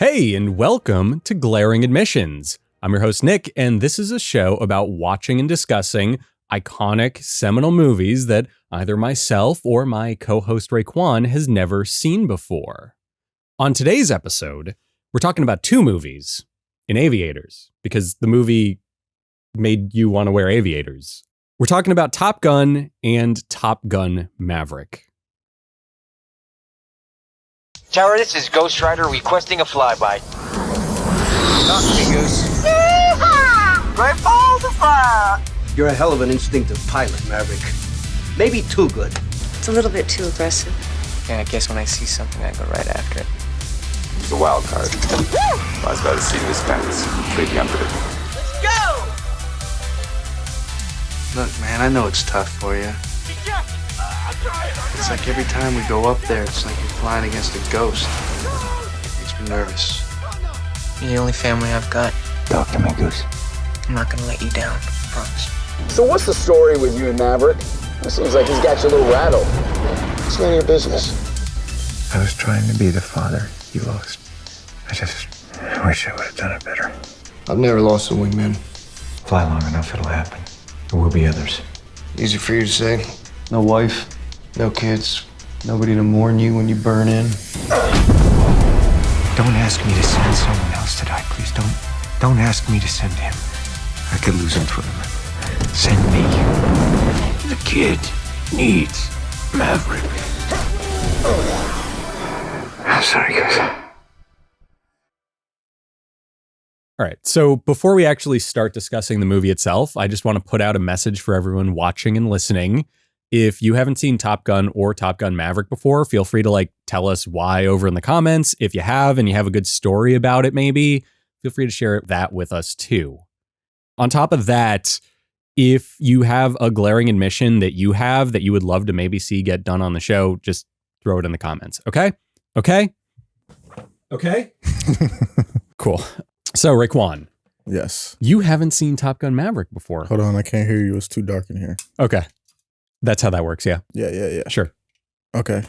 Hey, and welcome to Glaring Admissions. I'm your host, Nick, and this is a show about watching and discussing iconic, seminal movies that either myself or my co-host Raekwon has never seen before. On today's episode, we're talking about two movies in aviators, because the movie made you want to wear aviators. We're talking about Top Gun and Top Gun Maverick. Tower, this is Ghost Rider requesting a flyby. Talk to me, Goose. Great balls of fire! You're a hell of an instinctive pilot, Maverick. Maybe too good. It's a little bit too aggressive. Yeah, I guess when I see something, I go right after it. It's a wild card. I was about to see this pass. Completely unpredictable. Let's go! Look, man, I know it's tough for you. It's like every time we go up there, it's like you're flying against a ghost. It makes me nervous. You're the only family I've got. Talk to me, Goose. I'm not gonna let you down, I promise. So what's the story with you and Maverick? It seems like he's got you a little rattled. It's none of your business. I was trying to be the father you lost. I wish I would have done it better. I've never lost a wingman. Fly long enough, it'll happen. There will be others. Easy for you to say. No wife, no kids, nobody to mourn you when you burn in. Don't ask me to send someone else to die, please. Don't ask me to send him. I could lose him forever. Send me. The kid needs Maverick. I'm sorry, guys. All right, so before we actually start discussing the movie itself, I just want to put out a message for everyone watching and listening. If you haven't seen Top Gun or Top Gun Maverick before, feel free to tell us why over in the comments. If you have and you have a good story about it, maybe feel free to share that with us too. On top of that, if you have a glaring admission that you would love to maybe see get done on the show, just throw it in the comments. Okay? Cool. So, Raekwon. Yes. You haven't seen Top Gun Maverick before. Hold on, I can't hear you. It's too dark in here. Okay. That's how that works, yeah? Yeah. Sure. Okay.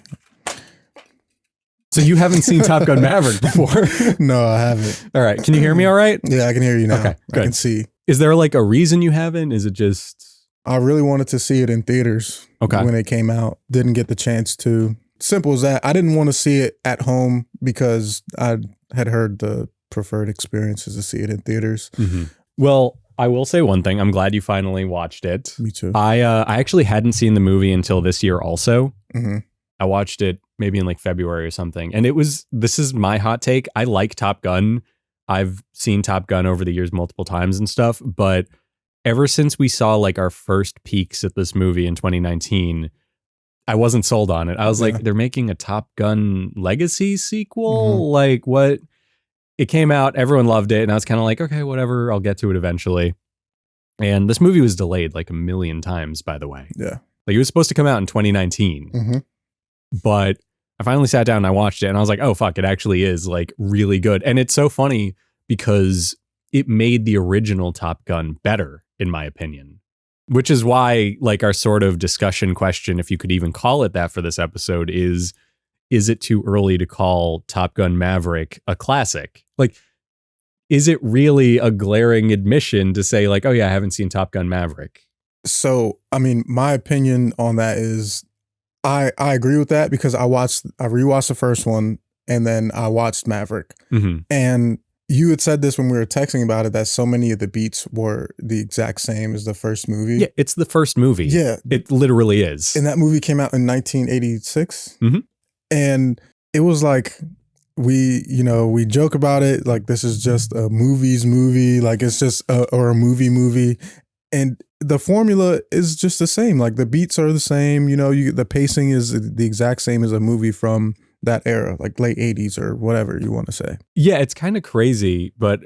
So you haven't seen Top Gun Maverick before? No, I haven't. All right. Can you hear me all right? Yeah, I can hear you now. Okay, good. I can see. Is there a reason you haven't? Is it just... I really wanted to see it in theaters when it came out. Didn't get the chance to. Simple as that. I didn't want to see it at home because I had heard the preferred experience is to see it in theaters. Mm-hmm. Well, I will say one thing. I'm glad you finally watched it. Me too. I actually hadn't seen the movie until this year also. Mm-hmm. I watched it maybe in February or something. And this is my hot take. I like Top Gun. I've seen Top Gun over the years multiple times and stuff. But ever since we saw our first peeks at this movie in 2019, I wasn't sold on it. I was like, they're making a Top Gun Legacy sequel? Mm-hmm. What? It came out, everyone loved it, and I was kind of like, okay, whatever, I'll get to it eventually. And this movie was delayed a million times, by the way. Yeah. It was supposed to come out in 2019. Mm-hmm. But I finally sat down and I watched it, and I was like, oh, fuck, it actually is really good. And it's so funny because it made the original Top Gun better, in my opinion. Which is why, our sort of discussion question, if you could even call it that for this episode, is it too early to call Top Gun Maverick a classic? Is it really a glaring admission to say oh yeah, I haven't seen Top Gun Maverick? So, I mean, my opinion on that is I agree with that because I rewatched the first one and then I watched Maverick. Mm-hmm. And you had said this when we were texting about it, that so many of the beats were the exact same as the first movie. Yeah, it's the first movie. Yeah. It literally is. And that movie came out in 1986. Mm-hmm. And it was we joke about it this is just a movie, it's just a movie. And the formula is just the same. The beats are the same. The pacing is the exact same as a movie from that era, late 80s or whatever you want to say. Yeah, it's kind of crazy, but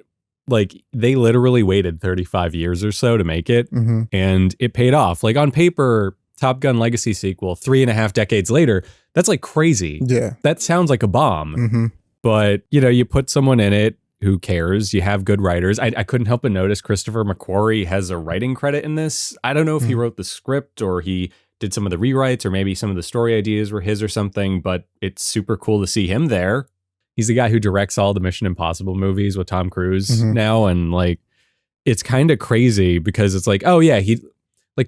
they literally waited 35 years or so to make it, mm-hmm. and it paid off. On paper, Top Gun Legacy sequel, 3.5 decades later, that's crazy. Yeah. That sounds like a bomb. Mm-hmm. But, you put someone in it who cares. You have good writers. I couldn't help but notice Christopher McQuarrie has a writing credit in this. I don't know if he wrote the script or he did some of the rewrites or maybe some of the story ideas were his or something, but it's super cool to see him there. He's the guy who directs all the Mission Impossible movies with Tom Cruise now. And like, it's kind of crazy because it's like, oh yeah,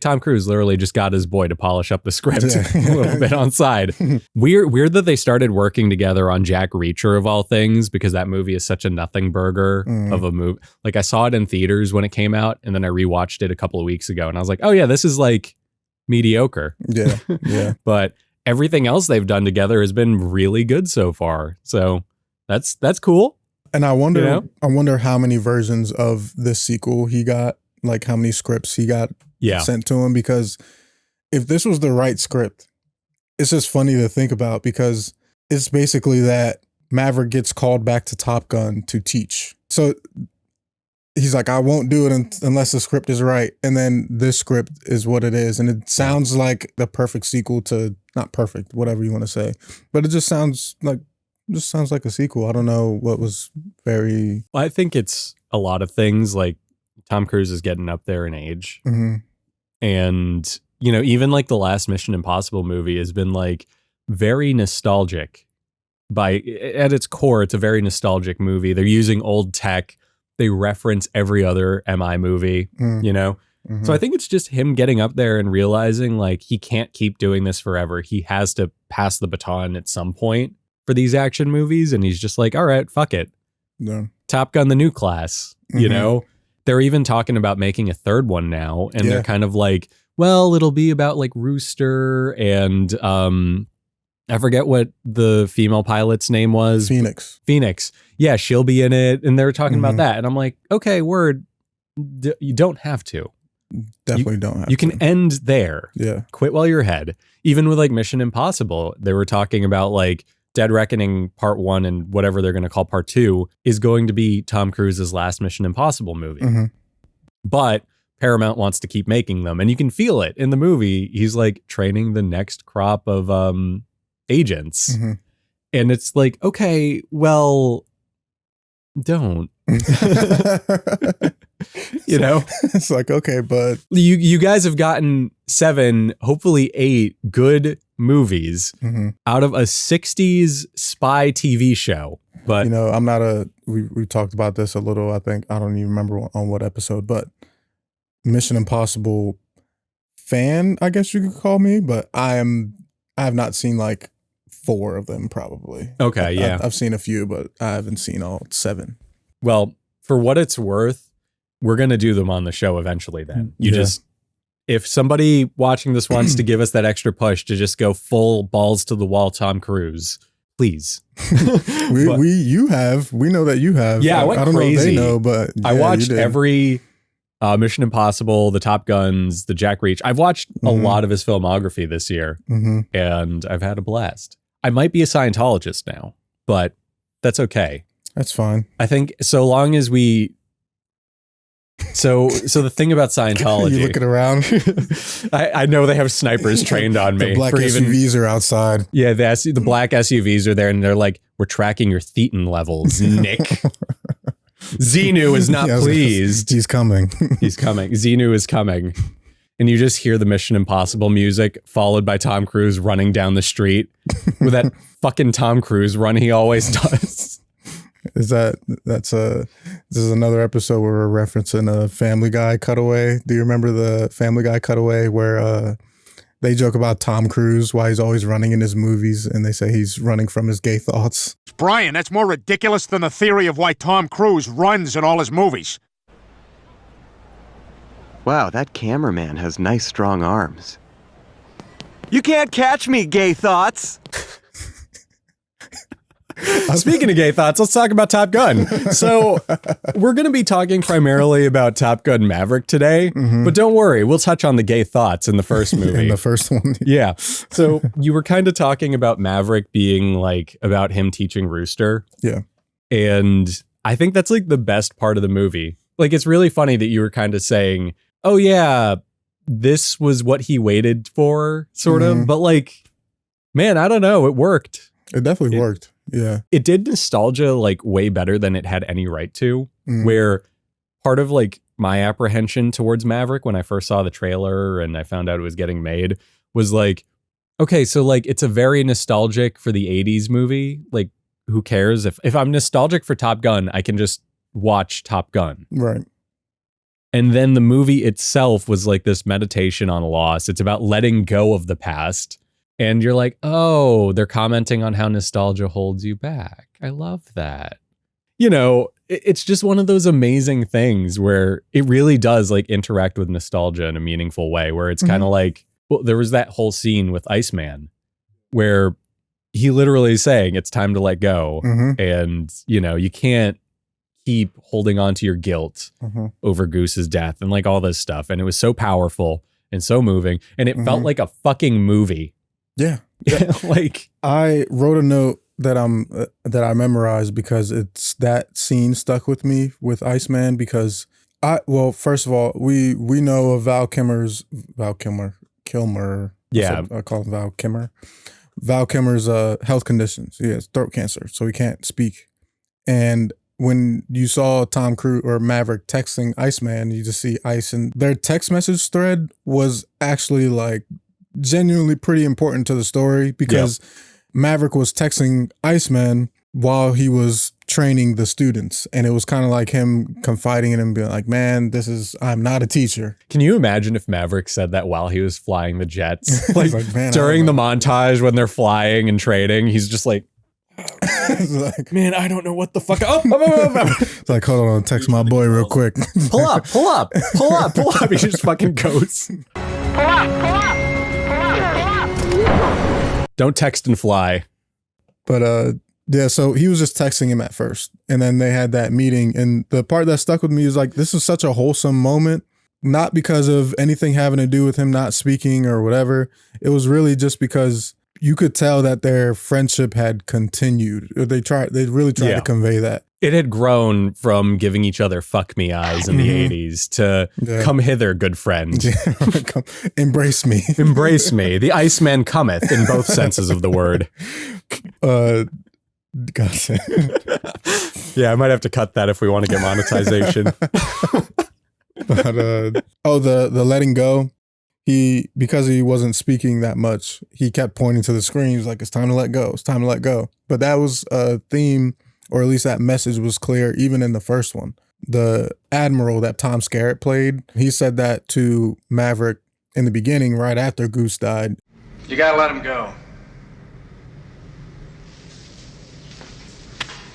Tom Cruise literally just got his boy to polish up the script a little bit on side. Weird that they started working together on Jack Reacher of all things, because that movie is such a nothing burger of a movie. Like, I saw it in theaters when it came out, and then I rewatched it a couple of weeks ago, and I was like, oh yeah, this is like mediocre. Yeah. But everything else they've done together has been really good so far. So that's cool. And I wonder how many versions of this sequel he got, like how many scripts he got sent to him, because if this was the right script, it's just funny to think about, because it's basically that Maverick gets called back to Top Gun to teach. So he's like, I won't do it unless the script is right. And then this script is what it is. And it sounds like the perfect sequel to, not perfect, whatever you want to say, but it just sounds like a sequel. I don't know what was very... Well, I think it's a lot of things. Like, Tom Cruise is getting up there in age. And, you know, even like the last Mission Impossible movie has been like very nostalgic. At its core, it's a very nostalgic movie. They're using old tech. They reference every other MI movie, you know? So I think it's just him getting up there and realizing like he can't keep doing this forever. He has to pass the baton at some point for these action movies. And he's just like, all right, fuck it. Yeah. Top Gun, the new class, you know? They're even talking about making a third one now. And they're kind of like, well, it'll be about like Rooster and I forget what the female pilot's name was. Phoenix. Yeah, she'll be in it. And they were talking about that. And I'm like, okay, word. You don't have to. Definitely don't have You to. can end there. Yeah. Quit while you're ahead. Even with like Mission Impossible, they were talking about like Dead Reckoning Part 1 and whatever they're going to call Part 2 is going to be Tom Cruise's last Mission Impossible movie. But Paramount wants to keep making them. And you can feel it in the movie. He's like training the next crop of agents. And it's like, okay, well, don't. You know? It's like, okay, but... You guys have gotten 7, hopefully 8 good movies out of a 60s spy TV show. But you know, I'm not we talked about this a little, I think, I don't even remember on what episode, but Mission Impossible fan, I guess you could call me, but I have not seen like 4 of them probably. Okay, yeah. I've seen a few, but I haven't seen all 7. Well, for what it's worth, we're going to do them on the show eventually then. If somebody watching this wants to give us that extra push to just go full balls to the wall Tom Cruise, please. We know that you have. Yeah, I went don't crazy. know if they know, but I watched every Mission Impossible, the Top Guns, the Jack Reach. I've watched a lot of his filmography this year, and I've had a blast. I might be a Scientologist now, but that's okay. That's fine. I think so long as we... So the thing about Scientology... You looking around? I know they have snipers trained on me. The black SUVs are outside. Yeah, the black SUVs are there, and they're like, we're tracking your thetan levels, Nick. Xenu is not pleased. He's coming. He's coming. Xenu is coming. And you just hear the Mission Impossible music followed by Tom Cruise running down the street with that fucking Tom Cruise run he always does. This is another episode where we're referencing a Family Guy cutaway. Do you remember the Family Guy cutaway where they joke about Tom Cruise, why he's always running in his movies, and they say he's running from his gay thoughts? Brian, that's more ridiculous than the theory of why Tom Cruise runs in all his movies. Wow, that cameraman has nice strong arms. You can't catch me, gay thoughts. Speaking of gay thoughts, let's talk about Top Gun. So we're going to be talking primarily about Top Gun Maverick today, but don't worry, we'll touch on the gay thoughts in the first movie. In the first one. Yeah. So you were kind of talking about Maverick being like about him teaching Rooster. Yeah. And I think that's like the best part of the movie. Like, it's really funny that you were kind of saying, oh yeah, this was what he waited for, sort of. But like, man, I don't know. It worked. It definitely worked. Yeah. It did nostalgia like way better than it had any right to, where part of like my apprehension towards Maverick when I first saw the trailer and I found out it was getting made was like, okay, so like it's a very nostalgic for the 80s movie, like who cares? If I'm nostalgic for Top Gun, I can just watch Top Gun. Right. And then the movie itself was like this meditation on loss. It's about letting go of the past. And you're like, oh, they're commenting on how nostalgia holds you back. I love that. You know, it's just one of those amazing things where it really does like interact with nostalgia in a meaningful way, where it's kind of like, well, there was that whole scene with Iceman where he literally is saying it's time to let go. And, you know, you can't keep holding on to your guilt over Goose's death and like all this stuff. And it was so powerful and so moving. And it felt like a fucking movie. Yeah. Like I wrote a note that I memorized because it's that scene stuck with me with Iceman because first of all, we know of Val Kilmer's. Yeah. I call him Val Kilmer. Val Kilmer's health conditions. He has throat cancer, so he can't speak. And when you saw Tom Cruise or Maverick texting Iceman, you just see ice, and their text message thread was actually like genuinely pretty important to the story because Maverick was texting Iceman while he was training the students. And it was kind of like him confiding in him, being like, man, I'm not a teacher. Can you imagine if Maverick said that while he was flying the jets? Like, man, during the montage when they're flying and trading, he's just like, like, man, I don't know what the fuck. It's like, hold on, text my boy real quick. Pull up. He just fucking goes. Pull up. Don't text and fly. But yeah, so he was just texting him at first. And then they had that meeting. And the part that stuck with me is like, this is such a wholesome moment, not because of anything having to do with him not speaking or whatever. It was really just because you could tell that their friendship had continued. They really tried to convey that. It had grown from giving each other fuck me eyes in the 80s to come hither, good friend. Embrace me. Embrace me. The Iceman cometh in both senses of the word. Gotcha. Yeah, I might have to cut that if we want to get monetization. But the letting go. Because he wasn't speaking that much, he kept pointing to the screen. He was like, it's time to let go. It's time to let go. But that was a theme, or at least that message was clear even in the first one. The Admiral that Tom Skerritt played, he said that to Maverick in the beginning, right after Goose died. You gotta let him go.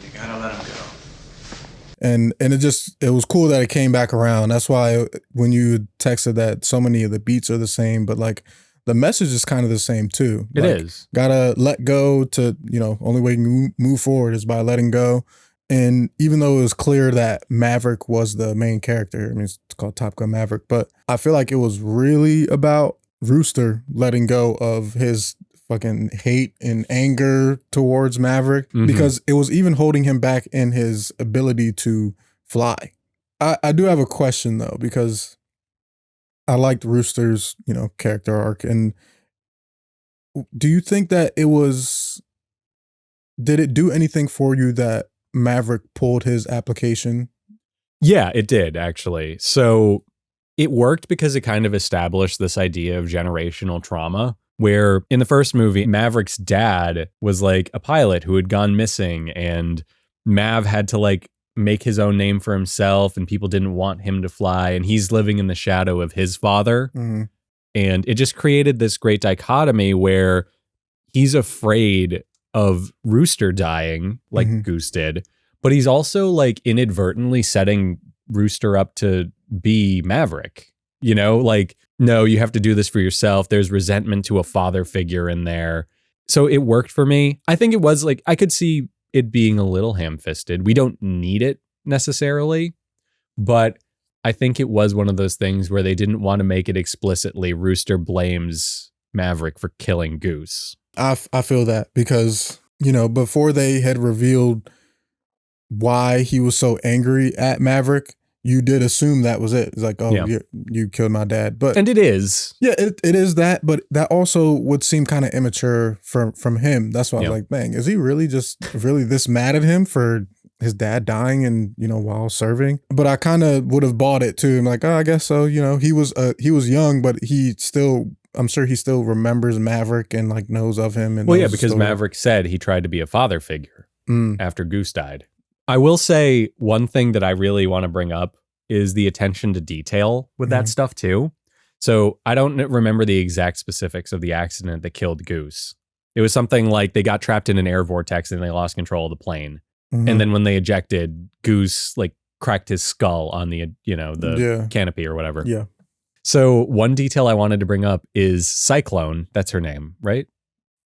You gotta let him go. And it was cool that it came back around. That's why when you texted that so many of the beats are the same, but like the message is kind of the same too. It is. Gotta let go to, only way you can move forward is by letting go. And even though it was clear that Maverick was the main character, I mean, it's called Top Gun Maverick, but I feel like it was really about Rooster letting go of his fucking hate and anger towards Maverick because it was even holding him back in his ability to fly. I do have a question though, because I liked Rooster's, character arc. And do you think that did it do anything for you that Maverick pulled his application? Yeah, it did actually. So it worked because it kind of established this idea of generational trauma. Where in the first movie, Maverick's dad was like a pilot who had gone missing, and Mav had to like make his own name for himself, and people didn't want him to fly, and he's living in the shadow of his father. And it just created this great dichotomy where he's afraid of Rooster dying like Goose did, but he's also like inadvertently setting Rooster up to be Maverick, like, no, you have to do this for yourself. There's resentment to a father figure in there. So it worked for me. I think it was like, I could see it being a little ham-fisted. We don't need it necessarily, but I think it was one of those things where they didn't want to make it explicitly Rooster blames Maverick for killing Goose. I feel that because, before they had revealed why he was so angry at Maverick, you did assume that was it. It's like, oh, you killed my dad. And it is. Yeah, it is that. But that also would seem kind of immature from him. That's why I was like, dang, is he really this mad at him for his dad dying and, while serving? But I kind of would have bought it too. I'm like, oh, I guess so. He was young, but I'm sure he still remembers Maverick and like knows of him. And well, yeah, because Maverick said he tried to be a father figure. after Goose died. I will say one thing that I really want to bring up is the attention to detail with that stuff too. So I don't remember the exact specifics of the accident that killed Goose. It was something like they got trapped in an air vortex and they lost control of the plane. And then when they ejected, Goose like cracked his skull on the, the canopy or whatever. Yeah. So one detail I wanted to bring up is Cyclone. That's her name, right?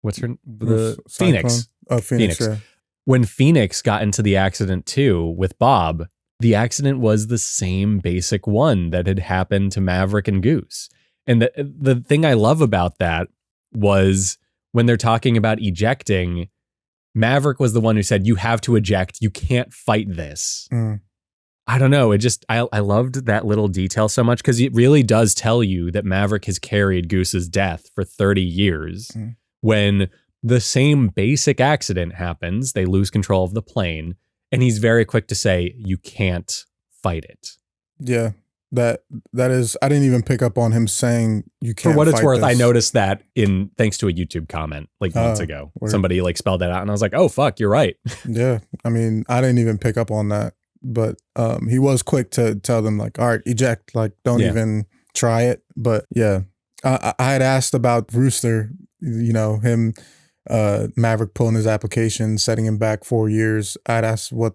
What's her? The Phoenix. Oh, Phoenix. Yeah. When Phoenix got into the accident too with Bob, the accident was the same basic one that had happened to Maverick and Goose. And the thing I love about that was when they're talking about ejecting, Maverick was the one who said, you have to eject. You can't fight this. I don't know. I loved that little detail so much because it really does tell you that Maverick has carried Goose's death for 30 years. When the same basic accident happens, they lose control of the plane, and he's very quick to say, you can't fight it. Yeah, that is, I didn't even pick up on him saying you can't. For what it's worth, this. I noticed that thanks to a YouTube comment like months ago. Somebody like spelled that out, and I was like, oh, fuck, you're right. Yeah, I mean, I didn't even pick up on that, but he was quick to tell them like, all right, eject, like don't even try it. But yeah, I had asked about Rooster, him, Maverick pulling his application, setting him back 4 years. I'd asked if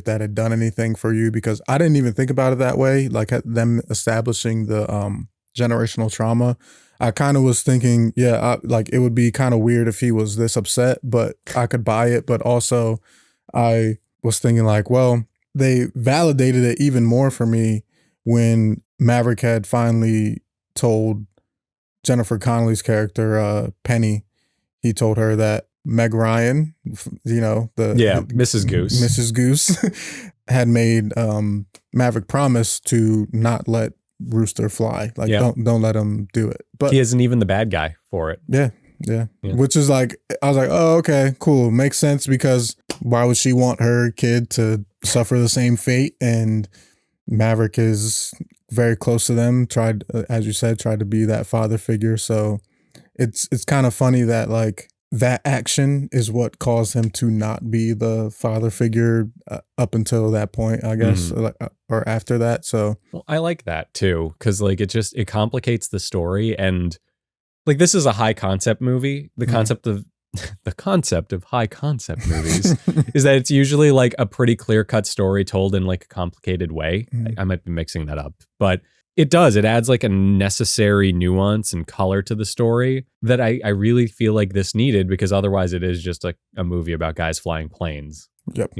that had done anything for you, because I didn't even think about it that way. Like them establishing the generational trauma. I kind of was thinking, like it would be kind of weird if he was this upset, but I could buy it. But also I was thinking like, well, they validated it even more for me when Maverick had finally told Jennifer Connelly's character, Penny, he told her that Meg Ryan, Mrs. Goose. Mrs. Goose had made Maverick promise to not let Rooster fly. Like don't let him do it. But he isn't even the bad guy for it. Yeah. Which is like, I was like, oh, okay, cool. Makes sense, because why would she want her kid to suffer the same fate? And Maverick is very close to them, as you said, tried to be that father figure. So it's kind of funny that like that action is what caused him to not be the father figure up until that point, I guess, or after that. So I like that too, because like it complicates the story. And like this is a high concept movie. The concept of high concept movies is that it's usually like a pretty clear cut story told in like a complicated way. I might be mixing that up, but it adds like a necessary nuance and color to the story that I really feel like this needed, because otherwise it is just like a movie about guys flying planes. Yep.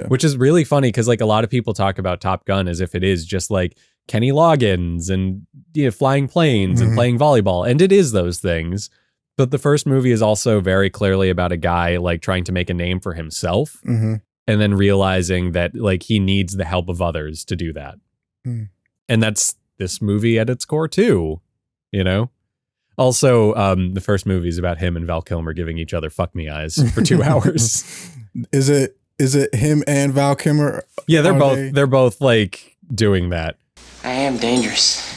Which is really funny because like a lot of people talk about Top Gun as if it is just like Kenny Loggins and flying planes and playing volleyball, and it is those things. But the first movie is also very clearly about a guy like trying to make a name for himself and then realizing that like he needs the help of others to do that. And that's this movie at its core too, Also, the first movie is about him and Val Kilmer giving each other fuck me eyes for 2 hours. Is it him and Val Kilmer? Yeah, they're both like doing that. I am dangerous.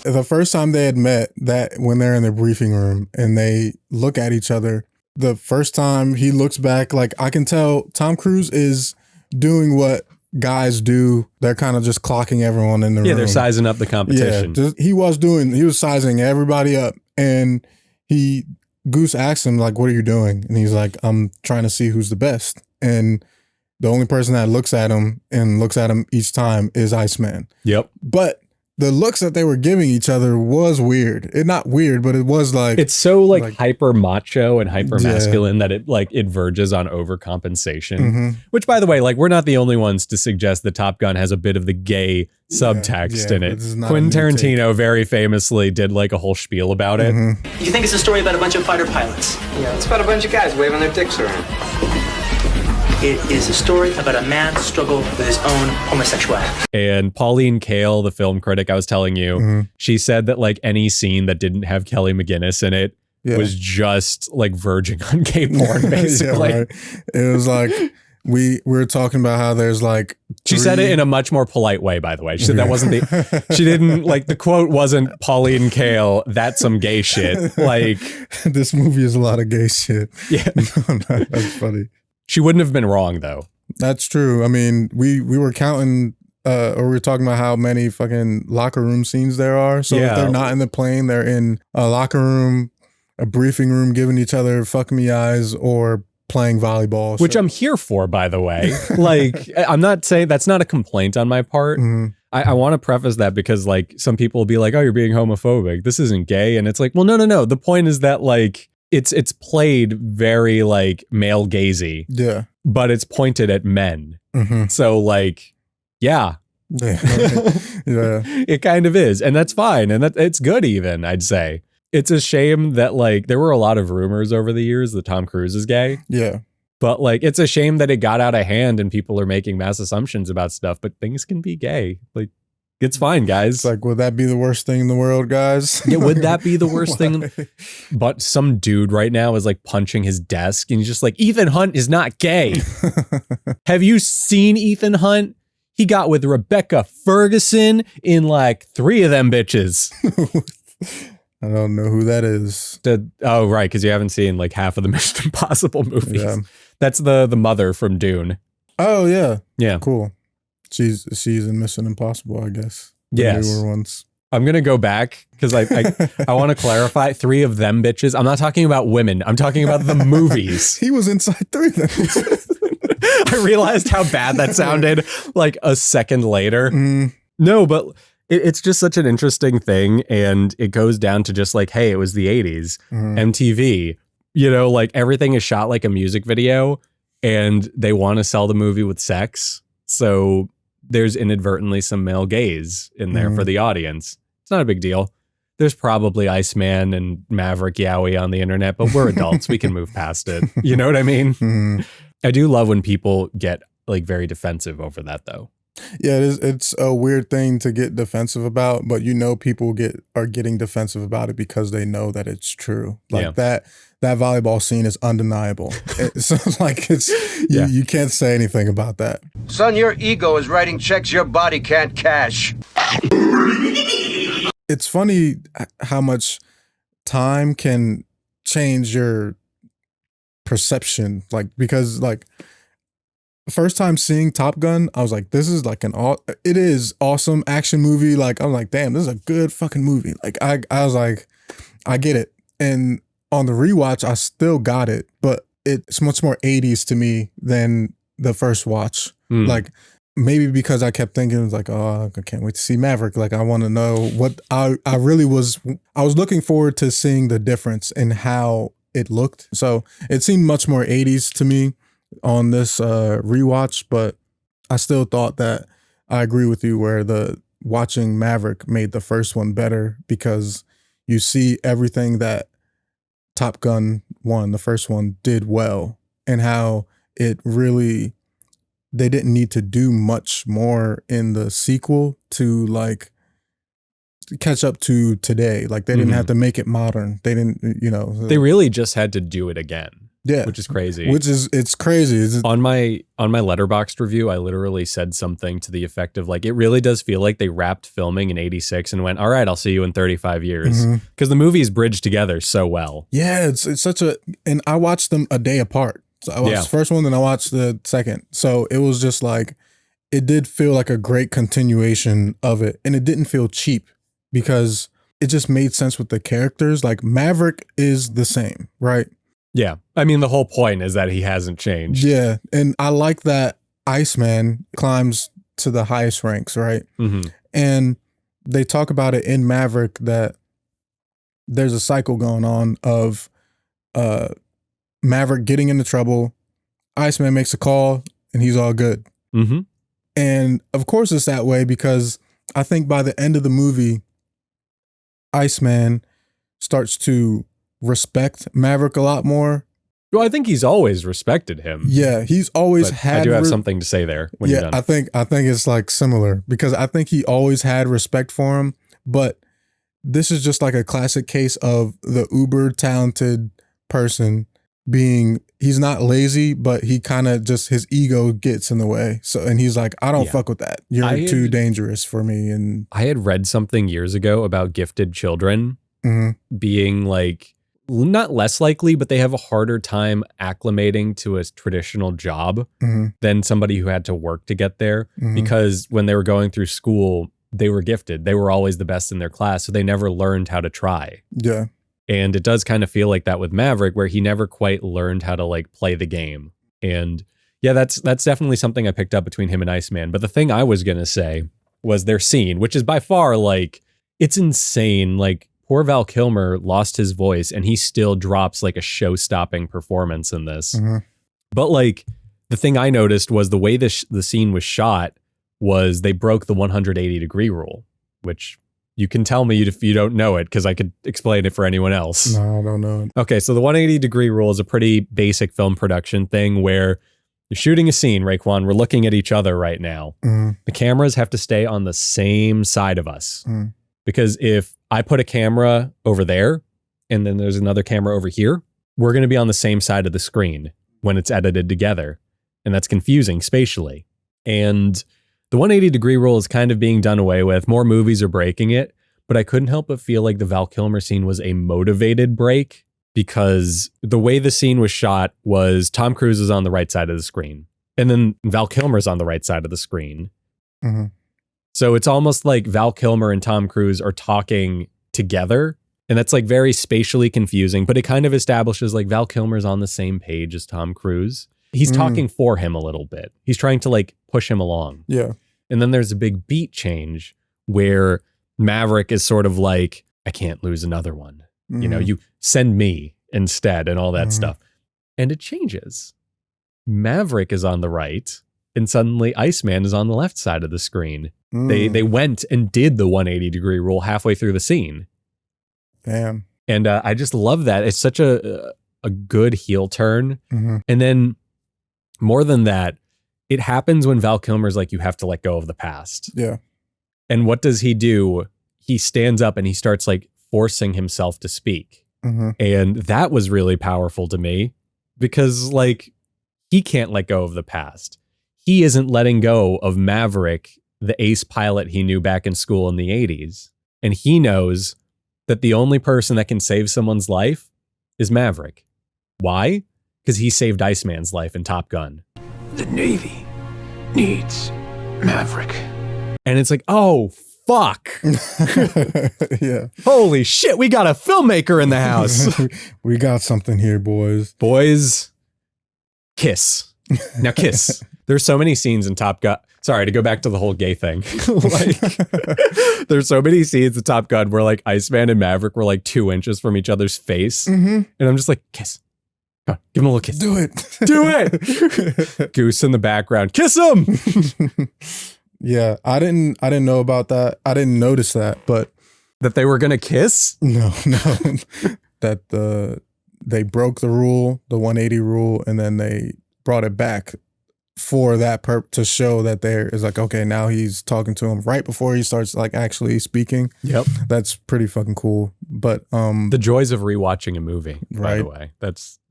The first time they had met, that when they're in the briefing room and they look at each other, the first time he looks back, like I can tell Tom Cruise is doing what guys do. They're kind of just clocking everyone in the room. Yeah, they're sizing up the competition. Yeah, he was sizing everybody up, and Goose asked him like, what are you doing? And he's like, I'm trying to see who's the best. And the only person that looks at him each time is Iceman. Yep. But the looks that they were giving each other was weird. Not weird, but it was like, it's so like hyper macho and hyper masculine that it verges on overcompensation. Which, by the way, like we're not the only ones to suggest that Top Gun has a bit of the gay subtext in it. Quentin Tarantino very famously did like a whole spiel about it. You think it's a story about a bunch of fighter pilots? Yeah, it's about a bunch of guys waving their dicks around. It is a story about a man's struggle with his own homosexuality. And Pauline Kael, the film critic I was telling you, she said that like any scene that didn't have Kelly McGillis in it was just like verging on gay porn, basically. Right. It was like, we were talking about how there's like she said it in a much more polite way, by the way. She said that wasn't she didn't like the quote wasn't Pauline Kael, that's some gay shit. Like this movie is a lot of gay shit. Yeah. That's funny. She wouldn't have been wrong though. That's true. I mean, we were counting or we were talking about how many fucking locker room scenes there are. So if they're not in the plane, they're in a locker room, a briefing room, giving each other fuck me eyes or playing volleyball. Which I'm here for, by the way. Like, I'm not saying that's not a complaint on my part. Mm-hmm. I want to preface that because like some people will be like, oh, you're being homophobic. This isn't gay. And it's like, well, no. The point is that like it's played very like male gazy. Yeah. But it's pointed at men. Mm-hmm. So like, yeah. Yeah. It kind of is. And that's fine. And it's good even, I'd say. It's a shame that like there were a lot of rumors over the years that Tom Cruise is gay. Yeah. But like it's a shame that it got out of hand and people are making mass assumptions about stuff, but things can be gay. Like it's fine, guys. It's like, would that be the worst thing in the world, guys? Yeah, would that be the worst thing? But some dude right now is like punching his desk and he's just like, Ethan Hunt is not gay. Have you seen Ethan Hunt? He got with Rebecca Ferguson in like 3 of them bitches. I don't know who that is. Oh, right, because you haven't seen like half of the Mission Impossible movies. Yeah. That's the mother from Dune. Oh, yeah. Yeah. Cool. She's in Mission Impossible, I guess. Yes. Newer ones. I'm going to go back because I want to clarify 3 of them bitches. I'm not talking about women. I'm talking about the movies. He was inside 3 of them. I realized how bad that sounded like a second later. No, but it's just such an interesting thing. And it goes down to just like, hey, it was the 80s. MTV, you know, like everything is shot like a music video and they want to sell the movie with sex. So there's inadvertently some male gaze in there for the audience. It's not a big deal. There's probably Iceman and Maverick Yowie on the internet, but we're adults. We can move past it. You know what I mean? I do love when people get like very defensive over that though. Yeah, it's a weird thing to get defensive about, but you know people are getting defensive about it because they know that it's true. Like that volleyball scene is undeniable. It's like you can't say anything about that. Son, your ego is writing checks your body can't cash. It's funny how much time can change your perception, like because like first time seeing Top Gun, I was like, this is like it is awesome action movie. Like, I'm like, damn, this is a good fucking movie. Like, I was like, I get it. And on the rewatch, I still got it, but it's much more 80s to me than the first watch. Like, maybe because I kept thinking, it was like, oh, I can't wait to see Maverick. Like, I want to know what I was looking forward to seeing the difference in how it looked. So it seemed much more 80s to me on this rewatch, but I still thought that I agree with you where the watching Maverick made the first one better because you see everything that Top Gun 1, the first one, did well and how it really, they didn't need to do much more in the sequel to like catch up to today. Like they didn't have to make it modern. They didn't, you know. They really just had to do it again. Yeah, which is crazy. It's crazy. On my Letterboxd review, I literally said something to the effect of like, it really does feel like they wrapped filming in '86 and went, all right, I'll see you in 35 years. Because the movies bridge together so well. Yeah, it's such and I watched them a day apart. So I watched the first one, then I watched the second. So it was just like, it did feel like a great continuation of it. And it didn't feel cheap because it just made sense with the characters. Like Maverick is the same, right? Yeah. I mean, the whole point is that he hasn't changed. Yeah. And I like that Iceman climbs to the highest ranks, right? And they talk about it in Maverick that there's a cycle going on of Maverick getting into trouble. Iceman makes a call and he's all good. And of course it's that way because I think by the end of the movie, Iceman starts to respect Maverick a lot more. Well, I think he's always respected him. Yeah, he's always had. I do have something to say there when you're done. I think it's like similar because I think he always had respect for him, but this is just like a classic case of the uber talented person being, he's not lazy, but he kind of just, his ego gets in the way. So, and he's like, I don't fuck with that. You're too dangerous for me. And I had read something years ago about gifted children being like not less likely, but they have a harder time acclimating to a traditional job than somebody who had to work to get there. Because when they were going through school, they were gifted. They were always the best in their class, so they never learned how to try. Yeah. And it does kind of feel like that with Maverick, where he never quite learned how to like play the game. And yeah, that's definitely something I picked up between him and Iceman. But the thing I was going to say was their scene, which is by far like, it's insane. Like, poor Val Kilmer lost his voice and he still drops like a show-stopping performance in this. But like, the thing I noticed was the way the scene was shot was they broke the 180-degree rule, which you can tell me if you don't know it, because I could explain it for anyone else. No, I don't know it. Okay, so the 180-degree rule is a pretty basic film production thing where you're shooting a scene, Raekwon, we're looking at each other right now. The cameras have to stay on the same side of us. Because if I put a camera over there and then there's another camera over here, we're going to be on the same side of the screen when it's edited together. And that's confusing spatially. And the 180-degree rule is kind of being done away with. More movies are breaking it. But I couldn't help but feel like the Val Kilmer scene was a motivated break, because the way the scene was shot was Tom Cruise is on the right side of the screen. And then Val Kilmer's on the right side of the screen. So it's almost like Val Kilmer and Tom Cruise are talking together. And that's like very spatially confusing, but it kind of establishes like Val Kilmer's on the same page as Tom Cruise. He's talking for him a little bit. He's trying to like push him along. Yeah. And then there's a big beat change where Maverick is sort of like, I can't lose another one. You know, you send me instead and all that stuff. And it changes. Maverick is on the right and suddenly Iceman is on the left side of the screen. They went and did the 180-degree rule halfway through the scene. Damn. And I just love that. It's such a good heel turn. And then more than that, it happens when Val Kilmer's like, you have to let go of the past. Yeah. And what does he do? He stands up and he starts like forcing himself to speak. And that was really powerful to me, because like, he can't let go of the past. He isn't letting go of Maverick, the ace pilot he knew back in school in the 80s. And he knows that the only person that can save someone's life is Maverick. Why? Because he saved Iceman's life in Top Gun. The Navy needs Maverick. And it's like, oh, fuck. Yeah. Holy shit, we got a filmmaker in the house. We got something here, boys. Boys, kiss. Now kiss. There's so many scenes in Top Gun. Sorry, to go back to the whole gay thing. Like, there's so many scenes in Top Gun where like Iceman and Maverick were like 2 inches from each other's face. And I'm just like, kiss. Come on, give him a little kiss. Do it. Do it. Goose in the background. Kiss him. Yeah, I didn't know about that. I didn't notice that, but that they were gonna kiss? No. That they broke the rule, the 180 rule, and then they brought it back for that to show that there is like, okay, now he's talking to him right before he starts like actually speaking. Yep. That's pretty fucking cool. But the joys of rewatching a movie, right. By the way.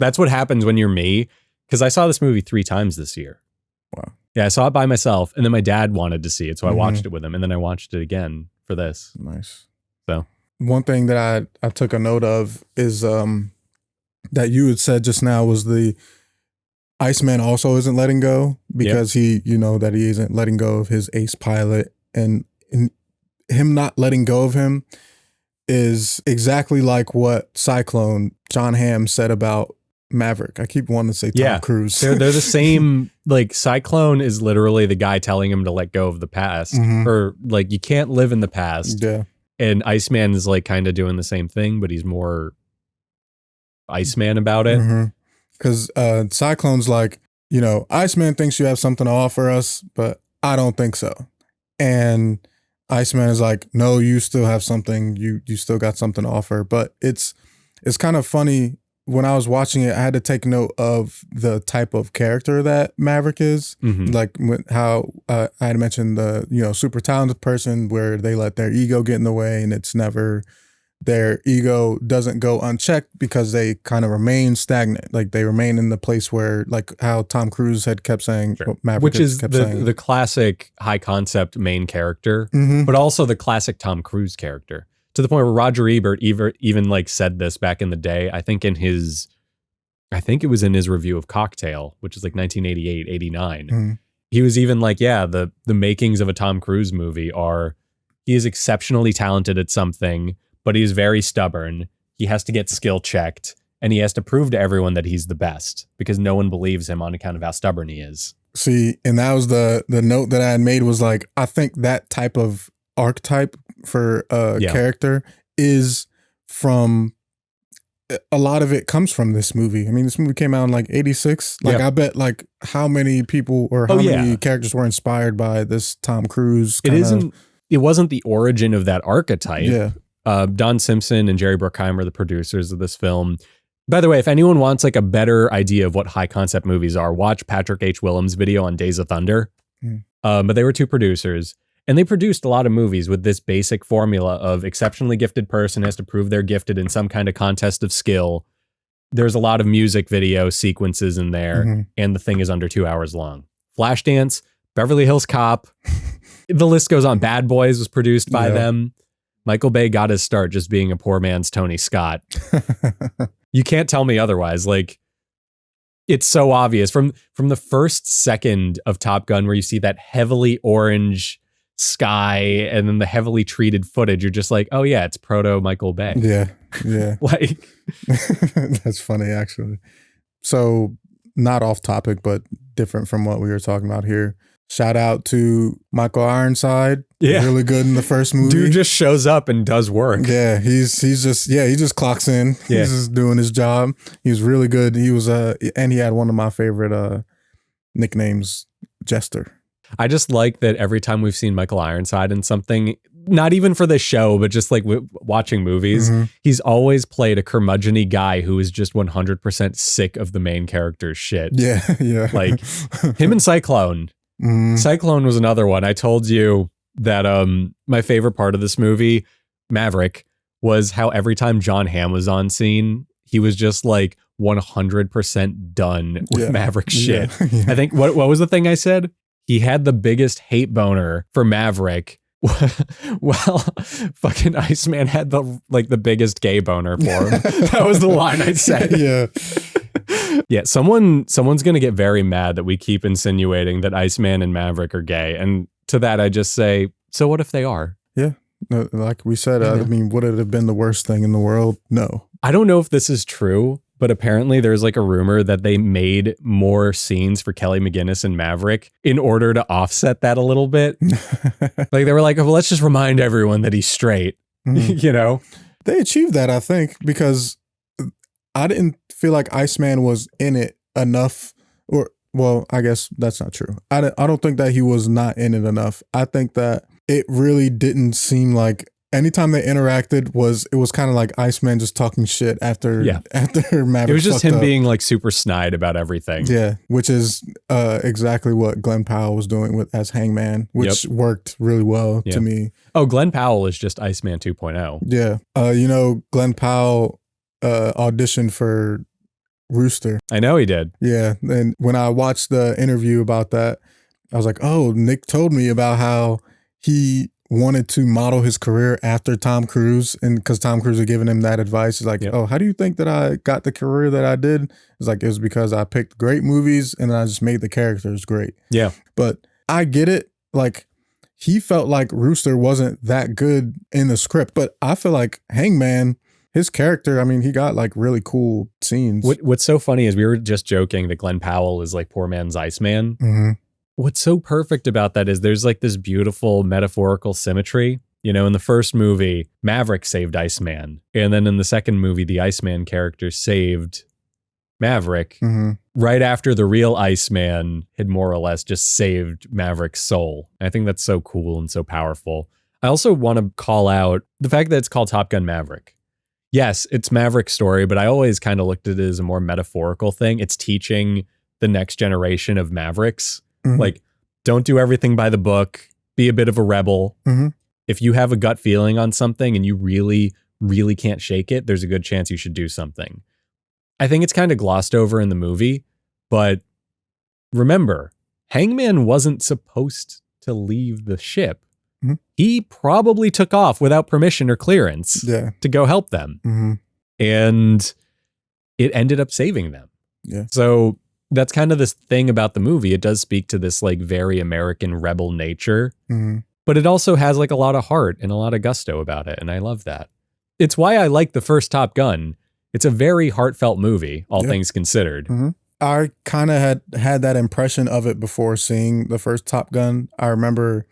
That's what happens when you're me, because I saw this movie 3 times this year. Wow. Yeah, I saw it by myself, and then my dad wanted to see it, so I watched it with him, and then I watched it again for this. Nice. So one thing that I took a note of is that you had said just now was the Iceman also isn't letting go, because he, you know, that he isn't letting go of his ace pilot, and him not letting go of him is exactly like what Cyclone John Hamm said about Maverick. I keep wanting to say Tom Cruise. They're the same. Like, Cyclone is literally the guy telling him to let go of the past, or like, you can't live in the past. Yeah. And Iceman is like kind of doing the same thing, but he's more Iceman about it. Because Cyclone's like, you know, Iceman thinks you have something to offer us, but I don't think so. And Iceman is like, no, you still have something. You still got something to offer. But it's kind of funny. When I was watching it, I had to take note of the type of character that Maverick is. Like how I had mentioned the, you know, super talented person where they let their ego get in the way, and it's never, their ego doesn't go unchecked because they kind of remain stagnant. Like they remain in the place where, like how Tom Cruise had kept saying, Maverick which is kept saying. the classic high concept main character, but also the classic Tom Cruise character. To the point where Roger Ebert even like said this back in the day. I think it was in his review of Cocktail, which is like 1988, 89. Mm-hmm. He was even like, yeah, the makings of a Tom Cruise movie are, he is exceptionally talented at something, but he's very stubborn. He has to get skill checked, and he has to prove to everyone that he's the best because no one believes him on account of how stubborn he is. See, and that was the note that I had made was like, I think that type of archetype for a character is from, a lot of it comes from this movie. I mean, this movie came out in like 86. Like, I bet like how many people or how many characters were inspired by this Tom Cruise. It wasn't the origin of that archetype. Yeah. Don Simpson and Jerry Bruckheimer are the producers of this film. By the way, if anyone wants like a better idea of what high concept movies are, watch Patrick H. Willems' video on Days of Thunder. But they were two producers. And they produced a lot of movies with this basic formula of exceptionally gifted person has to prove they're gifted in some kind of contest of skill. There's a lot of music video sequences in there, and the thing is under 2 hours long. Flashdance, Beverly Hills Cop, the list goes on. Bad Boys was produced by them. Michael Bay got his start just being a poor man's Tony Scott. You can't tell me otherwise. Like, it's so obvious from the first second of Top Gun where you see that heavily orange sky and then the heavily treated footage, you're just like, oh yeah, it's proto Michael Bay. Yeah. Like, that's funny actually. So not off topic, but different from what we were talking about here. Shout out to Michael Ironside. Yeah. Really good in the first movie. Dude just shows up and does work. Yeah, he just clocks in. Yeah. He's just doing his job. He was really good. He was and he had one of my favorite nicknames, Jester. I just like that every time we've seen Michael Ironside in something, not even for the show, but just like watching movies, he's always played a curmudgeon-y guy who is just 100% sick of the main character's shit. Yeah. Like him and Cyclone. Cyclone was another one. I told you that my favorite part of this movie, Maverick, was how every time John Hamm was on scene, he was just like 100% done with Maverick shit. Yeah. I think, what was the thing I said? He had the biggest hate boner for Maverick. Well, fucking Iceman had the biggest gay boner for him. That was the line I said. Yeah. Someone's gonna get very mad that we keep insinuating that Iceman and Maverick are gay. And to that I just say, so what if they are? Yeah. Like we said, I mean, would it have been the worst thing in the world? No. I don't know if this is true, but apparently there's like a rumor that they made more scenes for Kelly McGillis and Maverick in order to offset that a little bit. Like they were like, well, let's just remind everyone that he's straight, you know? They achieved that, I think, because I didn't feel like Iceman was in it enough, or, well, I guess that's not true. I don't think that he was not in it enough. I think that it really didn't seem like anytime they interacted it was kind of like Iceman just talking shit after Maverick. It was just him up. being like super snide about everything. Yeah, which is exactly what Glenn Powell was doing as Hangman, which worked really well to me. Oh, Glenn Powell is just Iceman 2.0. Yeah. Glenn Powell auditioned for Rooster. I know he did. Yeah, and when I watched the interview about that, I was like, oh, Nick told me about how he wanted to model his career after Tom Cruise, and because Tom Cruise had given him that advice. He's like, oh, how do you think that I got the career that I did? It's like, it was because I picked great movies and I just made the characters great. Yeah. But I get it. Like, he felt like Rooster wasn't that good in the script, but I feel like Hangman, his character, I mean, he got like really cool scenes. What's so funny is we were just joking that Glenn Powell is like poor man's Iceman. Mm-hmm. What's so perfect about that is there's like this beautiful metaphorical symmetry. You know, in the first movie, Maverick saved Iceman. And then in the second movie, the Iceman character saved Maverick right after the real Iceman had more or less just saved Maverick's soul. And I think that's so cool and so powerful. I also want to call out the fact that it's called Top Gun Maverick. Yes, it's Maverick's story, but I always kind of looked at it as a more metaphorical thing. It's teaching the next generation of Mavericks. Like, don't do everything by the book. Be a bit of a rebel. If you have a gut feeling on something and you really, really can't shake it, there's a good chance you should do something. I think it's kind of glossed over in the movie, but remember, Hangman wasn't supposed to leave the ship. he probably took off without permission or clearance to go help them. And it ended up saving them. So that's kind of this thing about the movie. It does speak to this like very American rebel nature, but it also has like a lot of heart and a lot of gusto about it. And I love that. It's why I like the first Top Gun. It's a very heartfelt movie, all things considered. I kind of had that impression of it before seeing the first Top Gun. I remember,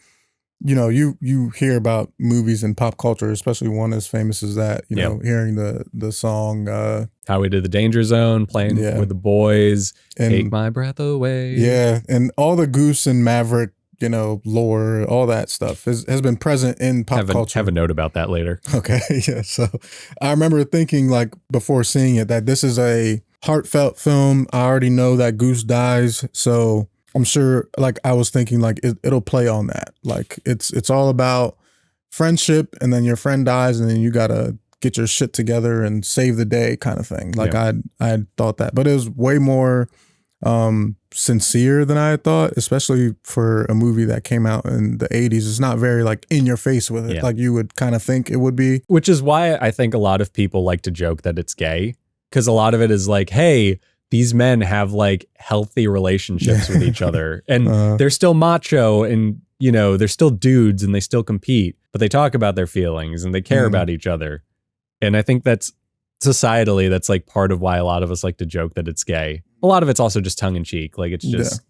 you know, you hear about movies in pop culture, especially one as famous as that, you know, hearing the song Highway to the Danger Zone, playing with the boys, and Take My Breath Away. Yeah, and all the Goose and Maverick, you know, lore, all that stuff has been present in pop culture. Have a note about that later. Okay, yeah. So I remember thinking, like, before seeing it, that this is a heartfelt film. I already know that Goose dies, so I'm sure, like, I was thinking, like, it'll play on that. Like, it's all about friendship, and then your friend dies, and then you gotta get your shit together and save the day kind of thing. Like, I had thought that, but it was way more sincere than I had thought, especially for a movie that came out in the 80s. It's not very like in your face with it, like you would kind of think it would be. Which is why I think a lot of people like to joke that it's gay, because a lot of it is like, hey, these men have like healthy relationships with each other, and they're still macho, and you know, they're still dudes, and they still compete, but they talk about their feelings and they care about each other. And I think that's societally, that's like part of why a lot of us like to joke that it's gay. A lot of it's also just tongue in cheek. Like, it's just,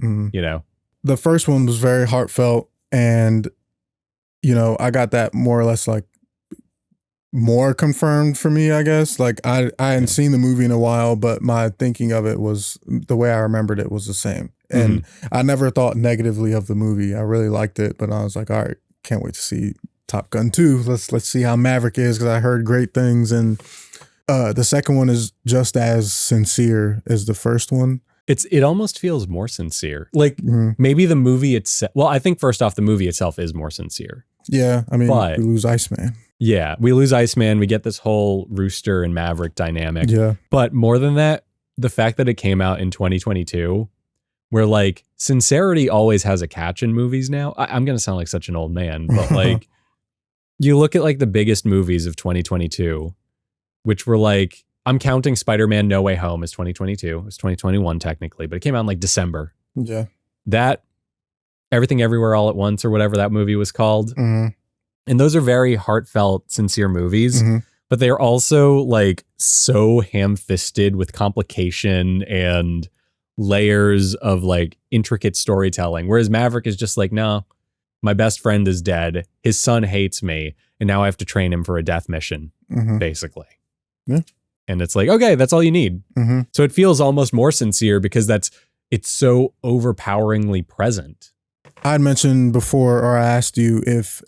you know. The first one was very heartfelt, and, you know, I got that more or less like more confirmed for me, I guess. Like, I hadn't seen the movie in a while, but my thinking of it was, the way I remembered it was the same. And I never thought negatively of the movie. I really liked it, but I was like, all right, can't wait to see Top Gun 2. Let's see how Maverick is, because I heard great things. And the second one is just as sincere as the first one. It almost feels more sincere. Like, maybe the movie itself. Well, I think first off, the movie itself is more sincere. Yeah, I mean, we lose Iceman. Yeah, we lose Iceman. We get this whole Rooster and Maverick dynamic. Yeah. But more than that, the fact that it came out in 2022, where like sincerity always has a catch in movies now. I'm going to sound like such an old man, but like you look at like the biggest movies of 2022, which were like, I'm counting Spider-Man No Way Home as 2022. It was 2021 technically, but it came out in like December. Yeah. That, Everything Everywhere All at Once, or whatever that movie was called. And those are very heartfelt, sincere movies, but they're also like so ham-fisted with complication and layers of like intricate storytelling. Whereas Maverick is just like, no, my best friend is dead. His son hates me. And now I have to train him for a death mission, basically. Yeah. And it's like, okay, that's all you need. So it feels almost more sincere because it's so overpoweringly present. I'd mentioned before, or I asked you if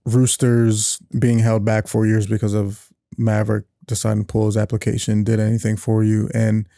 Rooster's being held back 4 years because of Maverick deciding to pull his application did anything for you. And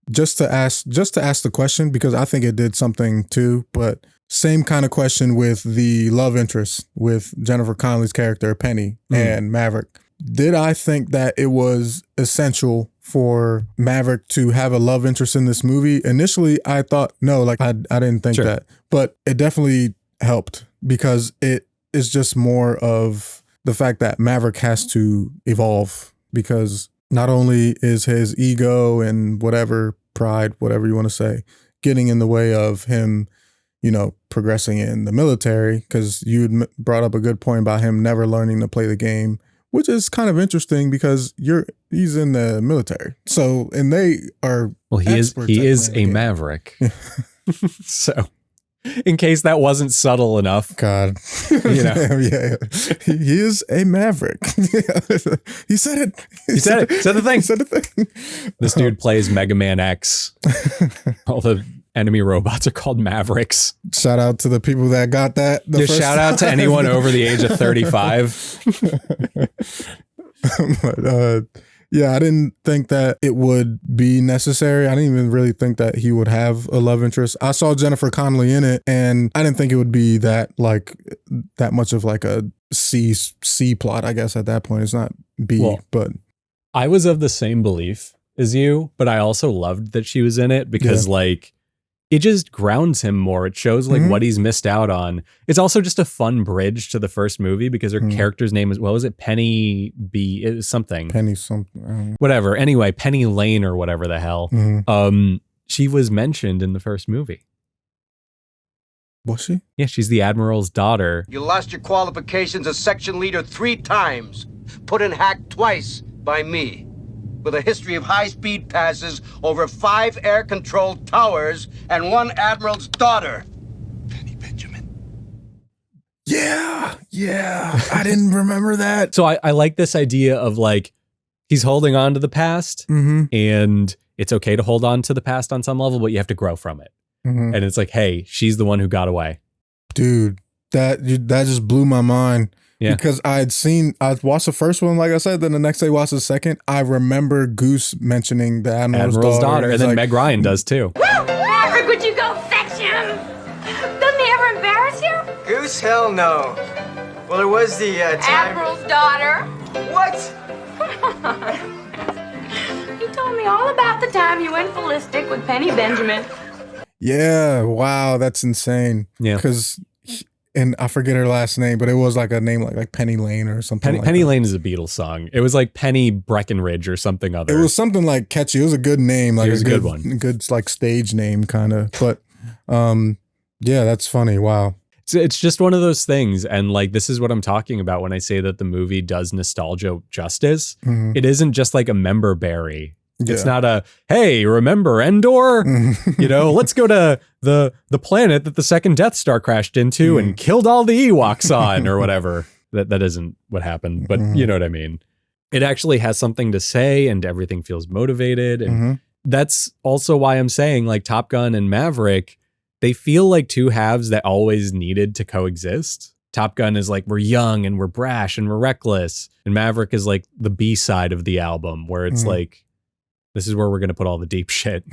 just to ask the question, because I think it did something too, but same kind of question with the love interest with Jennifer Connelly's character, Penny, and Maverick. Did I think that it was essential for Maverick to have a love interest in this movie? Initially, I thought, no, like I didn't think that, but it definitely helped because it is just more of the fact that Maverick has to evolve, because not only is his ego and whatever pride, whatever you want to say, getting in the way of him, you know, progressing in the military, because you had brought up a good point about him never learning to play the game, which is kind of interesting because he's in the military. So, and they are, well, he is a Maverick. So, in case that wasn't subtle enough. God. You know. Yeah. He is a Maverick. He said it. He said it. Said the thing. He said the thing. This dude plays Mega Man X. All the enemy robots are called Mavericks. Shout out to the people that got that. Shout out to anyone over the age of 35. But, yeah, I didn't think that it would be necessary. I didn't even really think that he would have a love interest. I saw Jennifer Connelly in it, and I didn't think it would be that much of like a C plot, I guess, at that point. It's not B, well, but I was of the same belief as you, but I also loved that she was in it because like it just grounds him more. It shows like what he's missed out on. It's also just a fun bridge to the first movie because her character's name is, what was it? Penny B, it was something. Penny something. Whatever. Anyway, Penny Lane or whatever the hell. She was mentioned in the first movie. Was she? Yeah, she's the Admiral's daughter. You lost your qualifications as section leader 3 times. Put in hack twice by me. With a history of high-speed passes over 5 air-controlled towers and 1 Admiral's daughter. Penny Benjamin. Yeah. I didn't remember that. So I like this idea of like, he's holding on to the past and it's okay to hold on to the past on some level, but you have to grow from it. And it's like, hey, she's the one who got away. Dude, that just blew my mind. Yeah. Because I'd watched the first one, like I said, then the next day watched the second. I remember Goose mentioning the Admiral's daughter. And then Meg Ryan does too. Maverick, would you go fetch him? Doesn't he ever embarrass you? Goose? Hell no. Well, there was the time... Admiral's daughter. What? He told me all about the time you went ballistic with Penny Benjamin. Yeah, wow, that's insane. Yeah. And I forget her last name, but it was like a name like Penny Lane or something. Penny Lane is a Beatles song. It was like Penny Breckenridge or something other. It was something like catchy. It was a good name. Like it was a good one. Good like stage name kind of. But yeah, that's funny. Wow. It's just one of those things. And like, this is what I'm talking about when I say that the movie does nostalgia justice. It isn't just like a member berry. It's not a, hey, remember Endor? Let's go to the planet that the second Death Star crashed into and killed all the Ewoks on or whatever. That isn't what happened, but you know what I mean? It actually has something to say and everything feels motivated. And that's also why I'm saying like Top Gun and Maverick, they feel like two halves that always needed to coexist. Top Gun is like, we're young and we're brash and we're reckless. And Maverick is like the B side of the album where it's like, this is where we're going to put all the deep shit.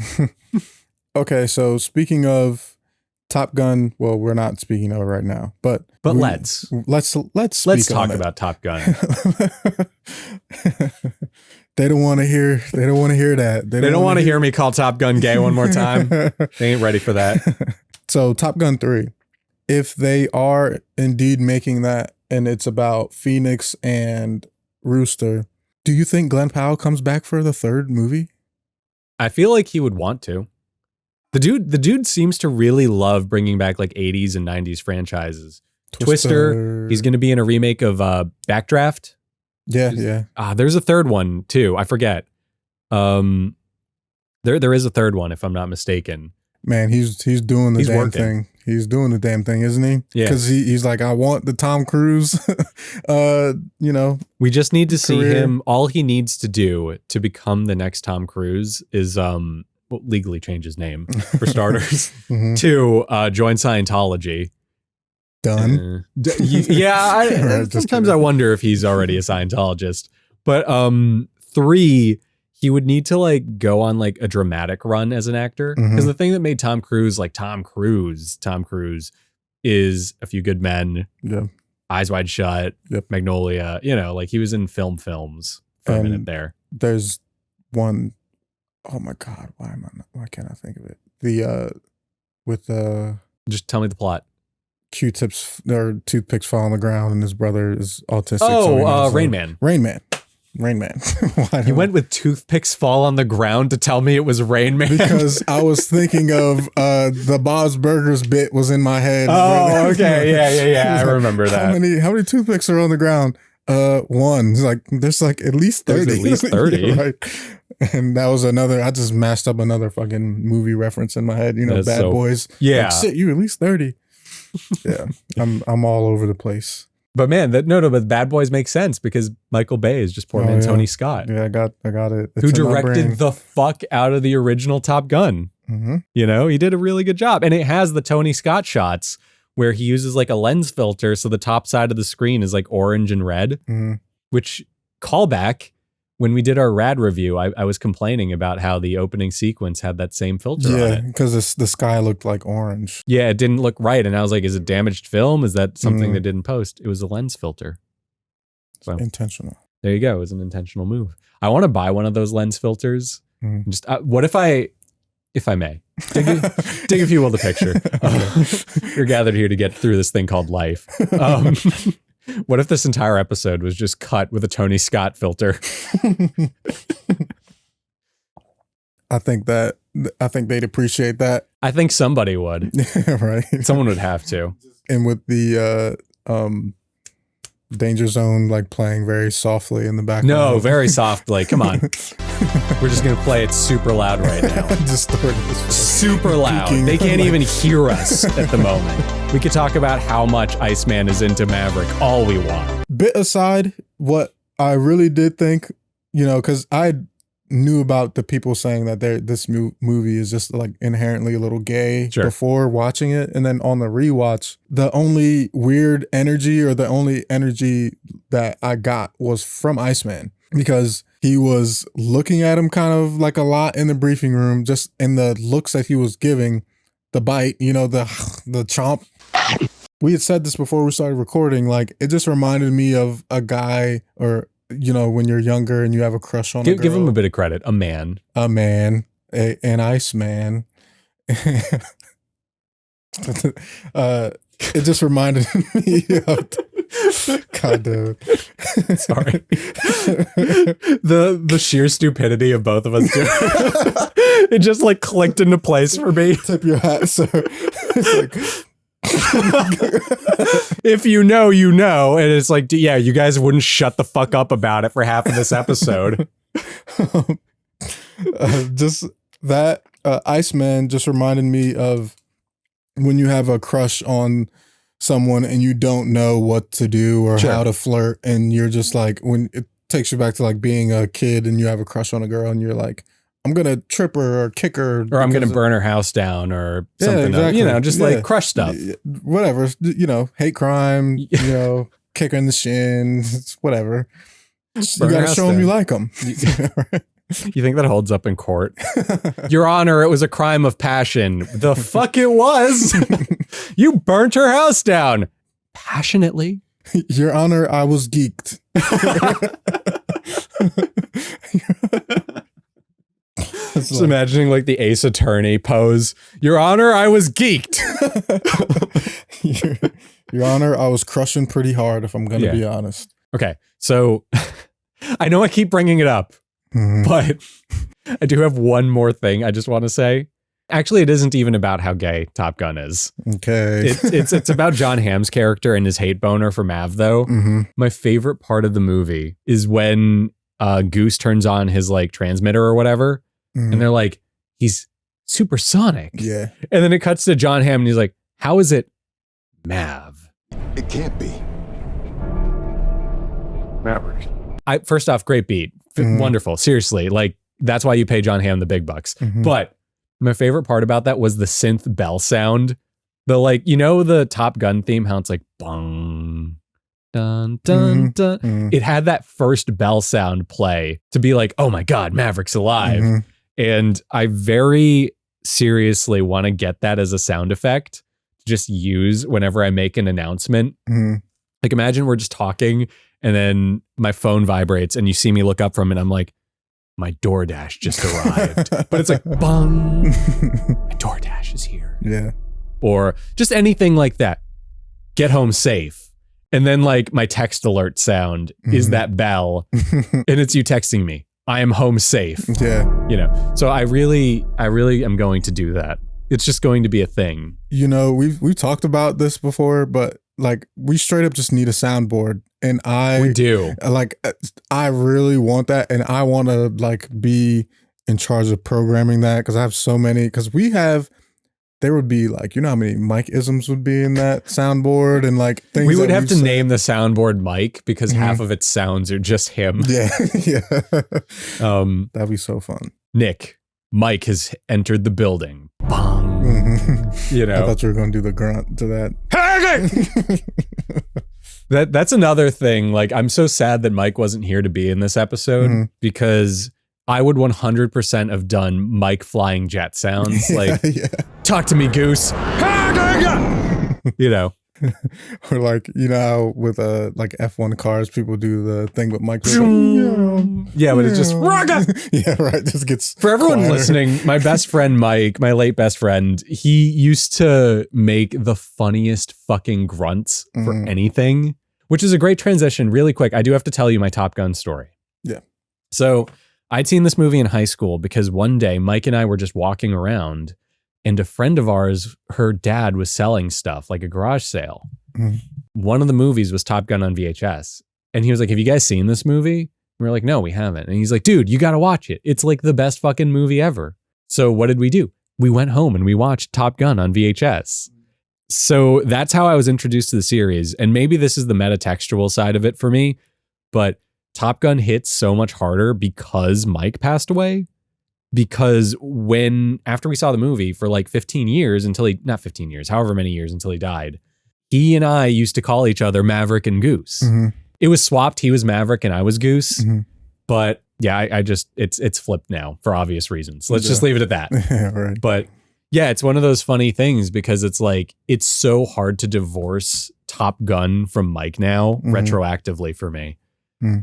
Okay, so speaking of Top Gun, well, we're not speaking of it right now, but let's talk about Top Gun. They don't want to hear that. They don't want to hear me call Top Gun gay one more time. They ain't ready for that. So Top Gun 3, if they are indeed making that and it's about Phoenix and Rooster, do you think Glenn Powell comes back for the third movie? I feel like he would want to. The dude seems to really love bringing back like 80s and 90s franchises. Twister. He's going to be in a remake of Backdraft. Yeah. There's a third one too. I forget. There is a third one if I'm not mistaken. Man, he's doing the damn thing. He's doing the damn thing, isn't he? Yeah. Because he's like, I want the Tom Cruise, We just need to see him. All he needs to do to become the next Tom Cruise is legally change his name, for starters, to join Scientology. Done. Sometimes I wonder if he's already a Scientologist. But 3, he would need to like go on like a dramatic run as an actor. Because the thing that made Tom Cruise like Tom Cruise is A Few Good Men, Eyes Wide Shut, Magnolia, like he was in films for a minute there. There's one, oh my God, why can't I think of it? Just tell me the plot. Q-tips or toothpicks fall on the ground and his brother is autistic. Rain Man. Rain Man. You went with toothpicks fall on the ground to tell me it was Rain Man? Because I was thinking of the Bob's Burgers bit was in my head. Oh, okay. Yeah. I remember that. How many toothpicks are on the ground? One. It's like, there's like at least 30. There's at least 30. Right. And that was I just mashed up another fucking movie reference in my head. Bad Boys. Yeah. Like, shit, you at least 30. Yeah. I'm all over the place. But man, but Bad Boys makes sense because Michael Bay is just poor man Tony Scott. Yeah, I got it. Who directed the fuck out of the original Top Gun. He did a really good job. And it has the Tony Scott shots where he uses like a lens filter. So the top side of the screen is like orange and red, which callback. When we did our Rad review, I was complaining about how the opening sequence had that same filter on it. Yeah, because the sky looked like orange. Yeah, it didn't look right. And I was like, is it damaged film? Is that something they didn't post? It was a lens filter. So intentional. There you go. It was an intentional move. I want to buy one of those lens filters. Just what if I may, Dig if you will the picture. You're gathered here to get through this thing called life. What if this entire episode was just cut with a Tony Scott filter? I think they'd appreciate that. I think somebody would. Right. Someone would have to. And with the Danger Zone like playing very softly in the background. No, very softly. Come on. We're just going to play it super loud right now. Super loud. They can't even hear us at the moment. We could talk about how much Iceman is into Maverick all we want. Bit aside, what I really did think, because I knew about the people saying that this movie is just like inherently a little gay before watching it. And then on the rewatch, the only weird energy or the only energy that I got was from Iceman, because he was looking at him kind of like a lot in the briefing room, just in the looks that he was giving, the bite, the chomp. We had said this before we started recording, like it just reminded me of a guy, or when you're younger and you have a crush on a girl. Give him a bit of credit. A man, an Iceman. It just reminded me of God, dude. Sorry. The sheer stupidity of both of us doing it just like clicked into place for me. Tip your hat, sir. It's like, if you know, and it's like, yeah, you guys wouldn't shut the fuck up about it for half of this episode. Just that Iceman just reminded me of when you have a crush on someone and you don't know what to do or how to flirt, and you're just like, when it takes you back to like being a kid and you have a crush on a girl and you're like, I'm going to trip her or kick her. Or I'm going to burn her house down or something. Exactly. Just like crush stuff. Whatever. Hate crime, kick her in the shins, whatever. You got to show them you like them. You think that holds up in court? Your Honor, it was a crime of passion. The fuck it was. You burnt her house down. Passionately. Your Honor, I was geeked. Just imagining like the Ace Attorney pose. Your Honor, I was geeked. Your Honor, I was crushing pretty hard, if I'm going to be honest. Okay, so I know I keep bringing it up, but I do have one more thing I just want to say. Actually, it isn't even about how gay Top Gun is. Okay. It's about John Hamm's character and his hate boner for Mav, though. Mm-hmm. My favorite part of the movie is when Goose turns on his like transmitter or whatever. And they're like, he's supersonic. Yeah. And then it cuts to John Hamm and he's like, how is it Mav? It can't be. Maverick. First off, great beat. Wonderful. Seriously. Like, that's why you pay John Hamm the big bucks. But my favorite part about that was the synth bell sound. The like, the Top Gun theme, how it's like, bong, dun, dun, dun. It had that first bell sound play to be like, oh my God, Maverick's alive. And I very seriously want to get that as a sound effect to just use whenever I make an announcement. Like imagine we're just talking and then my phone vibrates and you see me look up from it. I'm like, my DoorDash just arrived. But it's like, bong, my DoorDash is here. Yeah. Or just anything like that. Get home safe. And then like my text alert sound is that bell and it's you texting me. I am home safe. Yeah. So I really am going to do that. It's just going to be a thing. We've talked about this before, but like we straight up just need a soundboard. And we do. Like, I really want that. And I want to like be in charge of programming that because I have so many, because there would be like, how many Mike-isms would be in that soundboard and like things. We would have to name the soundboard Mike because half of its sounds are just him. Yeah. That'd be so fun. Nick, Mike has entered the building. Bong. I thought you were going to do the grunt to that. That's another thing. Like, I'm so sad that Mike wasn't here to be in this episode because I would 100% have done Mike flying jet sounds. Like, talk to me, Goose. Or like, you know how with like F1 cars, people do the thing with Mike. Yeah, but it's just yeah, right. Just gets for everyone quieter. listening. My best friend Mike, my late best friend, he used to make the funniest fucking grunts for anything, which is a great transition. Really quick, I do have to tell you my Top Gun story. Yeah. So I'd seen this movie in high school because one day Mike and I were just walking around, and a friend of ours, her dad was selling stuff, like a garage sale. One of the movies was Top Gun on VHS. And he was like, have you guys seen this movie? And we were like, no, we haven't. And he's like, dude, you got to watch it. It's like the best fucking movie ever. So what did we do? We went home and we watched Top Gun on VHS. So that's how I was introduced to the series. And maybe this is the metatextual side of it for me, but Top Gun hits so much harder because Mike passed away. Because after we saw the movie for like 15 years not 15 years, however many years until he died, he and I used to call each other Maverick and Goose. It was swapped. He was Maverick and I was Goose. But yeah, I just, it's flipped now for obvious reasons. Let's just leave it at that. Yeah, right. But yeah, it's one of those funny things because it's like, it's so hard to divorce Top Gun from Mike now retroactively for me.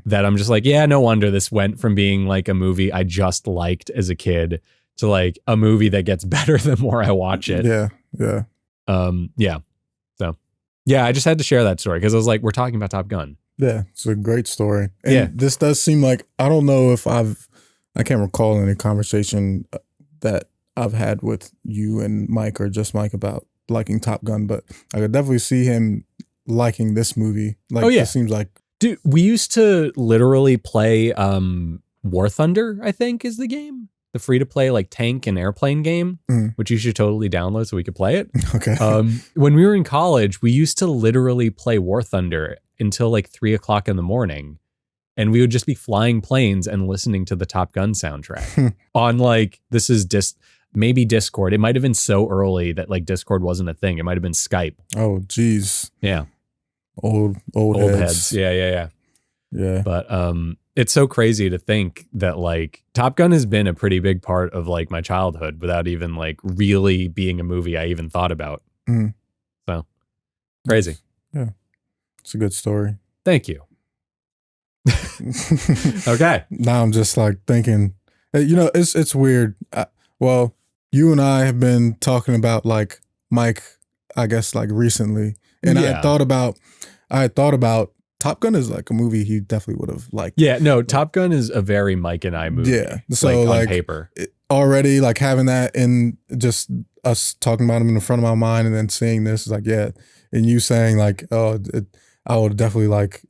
That I'm just like, yeah, no wonder this went from being like a movie I just liked as a kid to like a movie that gets better the more I watch it. Yeah. Yeah. So yeah, I just had to share that story because I was like, we're talking about Top Gun. Yeah, it's a great story. And this does seem like, I don't know if I can't recall any conversation that I've had with you and Mike or just Mike about liking Top Gun, but I could definitely see him liking this movie. Like, it seems like. Dude, we used to literally play War Thunder, I think is the game. The free-to-play like tank and airplane game, which you should totally download so we could play it. Okay. When we were in college, we used to literally play War Thunder until like 3 o'clock in the morning. And we would just be flying planes and listening to the Top Gun soundtrack on like, this is maybe Discord. It might have been so early that like Discord wasn't a thing. It might have been Skype. Oh, geez. Yeah. Old heads. Yeah. But it's so crazy to think that like Top Gun has been a pretty big part of like my childhood without even like really being a movie I even thought about. So crazy. Yeah. It's a good story. Thank you. Okay. Now I'm just like thinking, you know, it's weird. Well, you and I have been talking about like Mike, I guess like recently. And I had thought about Top Gun is like a movie he definitely would have liked. Yeah, no, Top Gun is a very Mike and I movie. Yeah. So like on paper. Already like having that in just us talking about him in the front of my mind and then seeing this is like, yeah. And you saying like, oh, I would definitely like,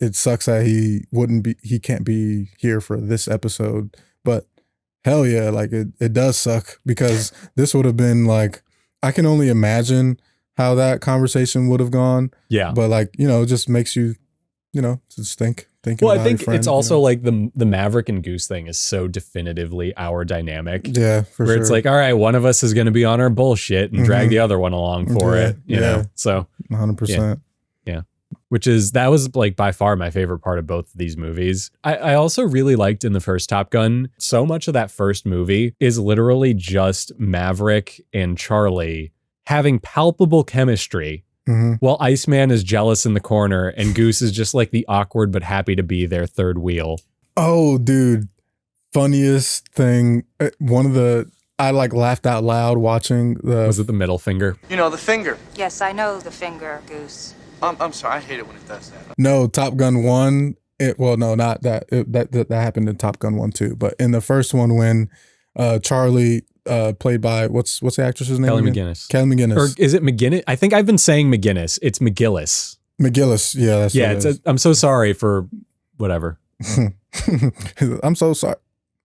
it sucks that he can't be here for this episode, but hell yeah, like it does suck because this would have been like, I can only imagine how that conversation would have gone. Yeah. But like, you know, it just makes you, you know, just think. Well, I think it's also like the Maverick and Goose thing is so definitively our dynamic. Yeah, for where sure. it's like, all right, one of us is going to be on our bullshit and drag the other one along for it. You know, so 100%. Yeah. That was like by far my favorite part of both of these movies. I also really liked in the first Top Gun, so much of that first movie is literally just Maverick and Charlie having palpable chemistry while Iceman is jealous in the corner and Goose is just like the awkward but happy to be their third wheel. Oh, dude. Funniest thing. I like laughed out loud watching Was it the middle finger? You know, the finger. Yes, I know the finger, Goose. I'm sorry, I hate it when it does that. No, Top Gun 1. No, not that. That happened in Top Gun 1 too. But in the first one when Charlie played by what's the actress's name? Kelly again? McGinnis. Kelly McGinnis. Or is it McGinnis? I think I've been saying McGinnis. It's McGillis. McGillis. Yeah, that's what it is. I'm so sorry for whatever. I'm so sorry.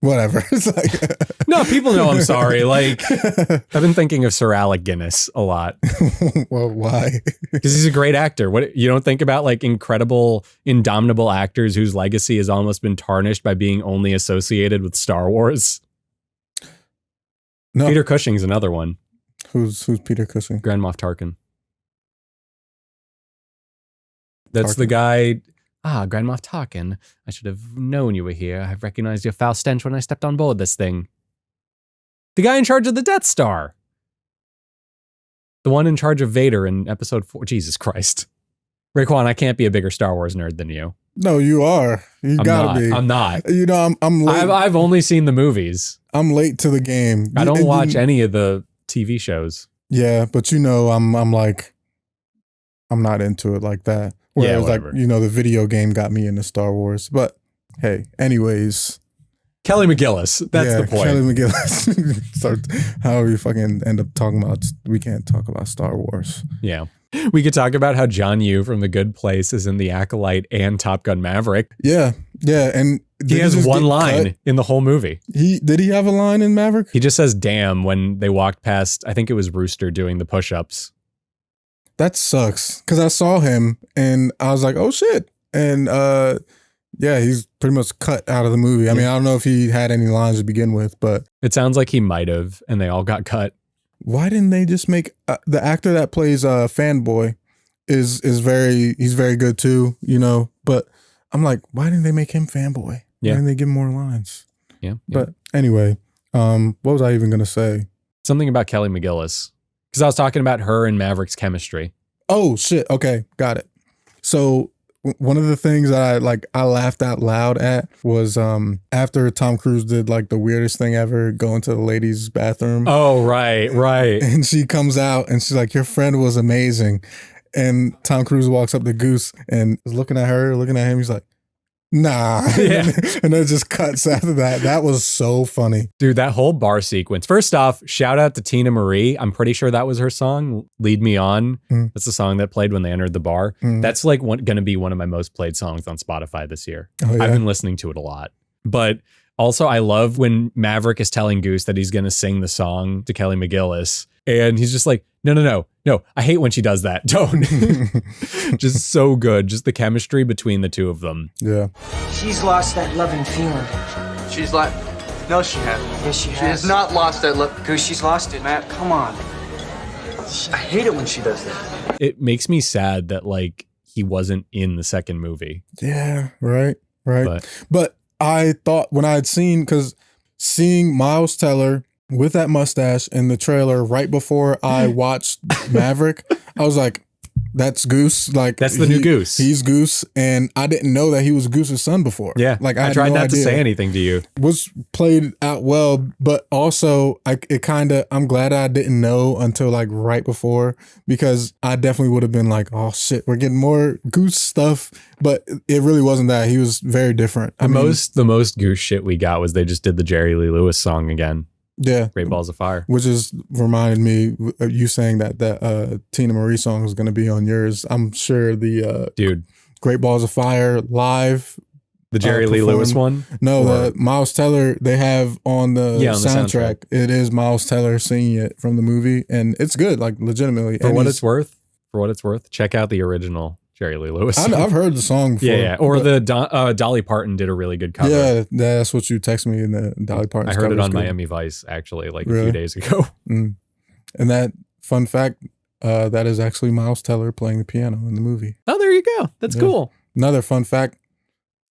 Whatever. It's like no, people know I'm sorry. Like I've been thinking of Sir Alec Guinness a lot. Well, why? Because he's a great actor. What you don't think about like incredible, indomitable actors whose legacy has almost been tarnished by being only associated with Star Wars? No. Peter Cushing's another one. Who's Peter Cushing? Grand Moff Tarkin. That's the guy. Grand Moff Tarkin. I should have known you were here. I recognized your foul stench when I stepped on board this thing. The guy in charge of the Death Star. The one in charge of Vader in episode 4. Jesus Christ. Raekwon, I can't be a bigger Star Wars nerd than you. No, you are. You gotta be. I'm not. You know, I'm late. I've only seen the movies. I'm late to the game. I don't watch any of the TV shows. Yeah, but you know, I'm like, I'm not into it like that. Whereas, like, you know, the video game got me into Star Wars. But hey, anyways. Kelly McGillis. That's the point. Kelly McGillis. Start, however you fucking end up talking about, we can't talk about Star Wars. Yeah. We could talk about how John Yoo from The Good Place is in The Acolyte and Top Gun Maverick. Yeah. Yeah. And he has one line in the whole movie. Did he have a line in Maverick? He just says damn when they walked past, I think it was Rooster doing the push-ups. That sucks. Because I saw him and I was like, oh shit. And yeah, he's pretty much cut out of the movie. I mean, I don't know if he had any lines to begin with, but it sounds like he might have, and they all got cut. Why didn't they just make the actor that plays Fanboy he's very good too, you know, but I'm like, why didn't they make him Fanboy? Why didn't they give him more lines? Yeah. But anyway, what was I even going to say? Something about Kelly McGillis. Because I was talking about her and Maverick's chemistry. Oh shit. Okay. Got it. So one of the things that I laughed out loud at was after Tom Cruise did like the weirdest thing ever, going to the ladies' bathroom. Oh, right. And she comes out and she's like, your friend was amazing. And Tom Cruise walks up to Goose and is looking at her, looking at him. He's like, nah. Yeah. And then it just cuts after that. That was so funny. Dude, that whole bar sequence. First off, shout out to Tina Marie. I'm pretty sure that was her song, Lead Me On. That's the song that played when they entered the bar. That's like going to be one of my most played songs on Spotify this year. Oh, yeah? I've been listening to it a lot. But also, I love when Maverick is telling Goose that he's going to sing the song to Kelly McGillis. And he's just like, no. I hate when she does that. Don't. Just so good. Just the chemistry between the two of them. Yeah. She's lost that loving feeling. She's like, no, she hasn't. Yes, she has. She has not lost that love. Goose, she's lost it. Matt, come on. I hate it when she does that. It makes me sad that like he wasn't in the second movie. Yeah, right. But I thought when I had seeing Miles Teller with that mustache in the trailer right before I watched Maverick, I was like, that's Goose. Like, that's the new Goose. He's Goose. And I didn't know that he was Goose's son before. Yeah. Like I tried not to say anything to you. Was played out well, but also I'm glad I didn't know until like right before, because I definitely would have been like, oh shit, we're getting more Goose stuff. But it really wasn't that. He was very different. The most Goose shit we got was they just did the Jerry Lee Lewis song again. Yeah. Great Balls of Fire. Which is reminded me of you saying that Tina Marie song was going to be on yours. I'm sure the dude, Great Balls of Fire live. The Jerry Lee Lewis one? No, the Miles Teller they have on the soundtrack. It is Miles Teller singing it from the movie, and it's good, like legitimately. For what it's worth, check out the original Jerry Lee Lewis song. I've heard the song before. Yeah. Or the Dolly Parton did a really good cover. Yeah, that's what you texted me in the Dolly Parton. I heard it on Miami Vice actually a few days ago. And that fun fact, that is actually Miles Teller playing the piano in the movie. Oh, there you go. That's cool. Another fun fact,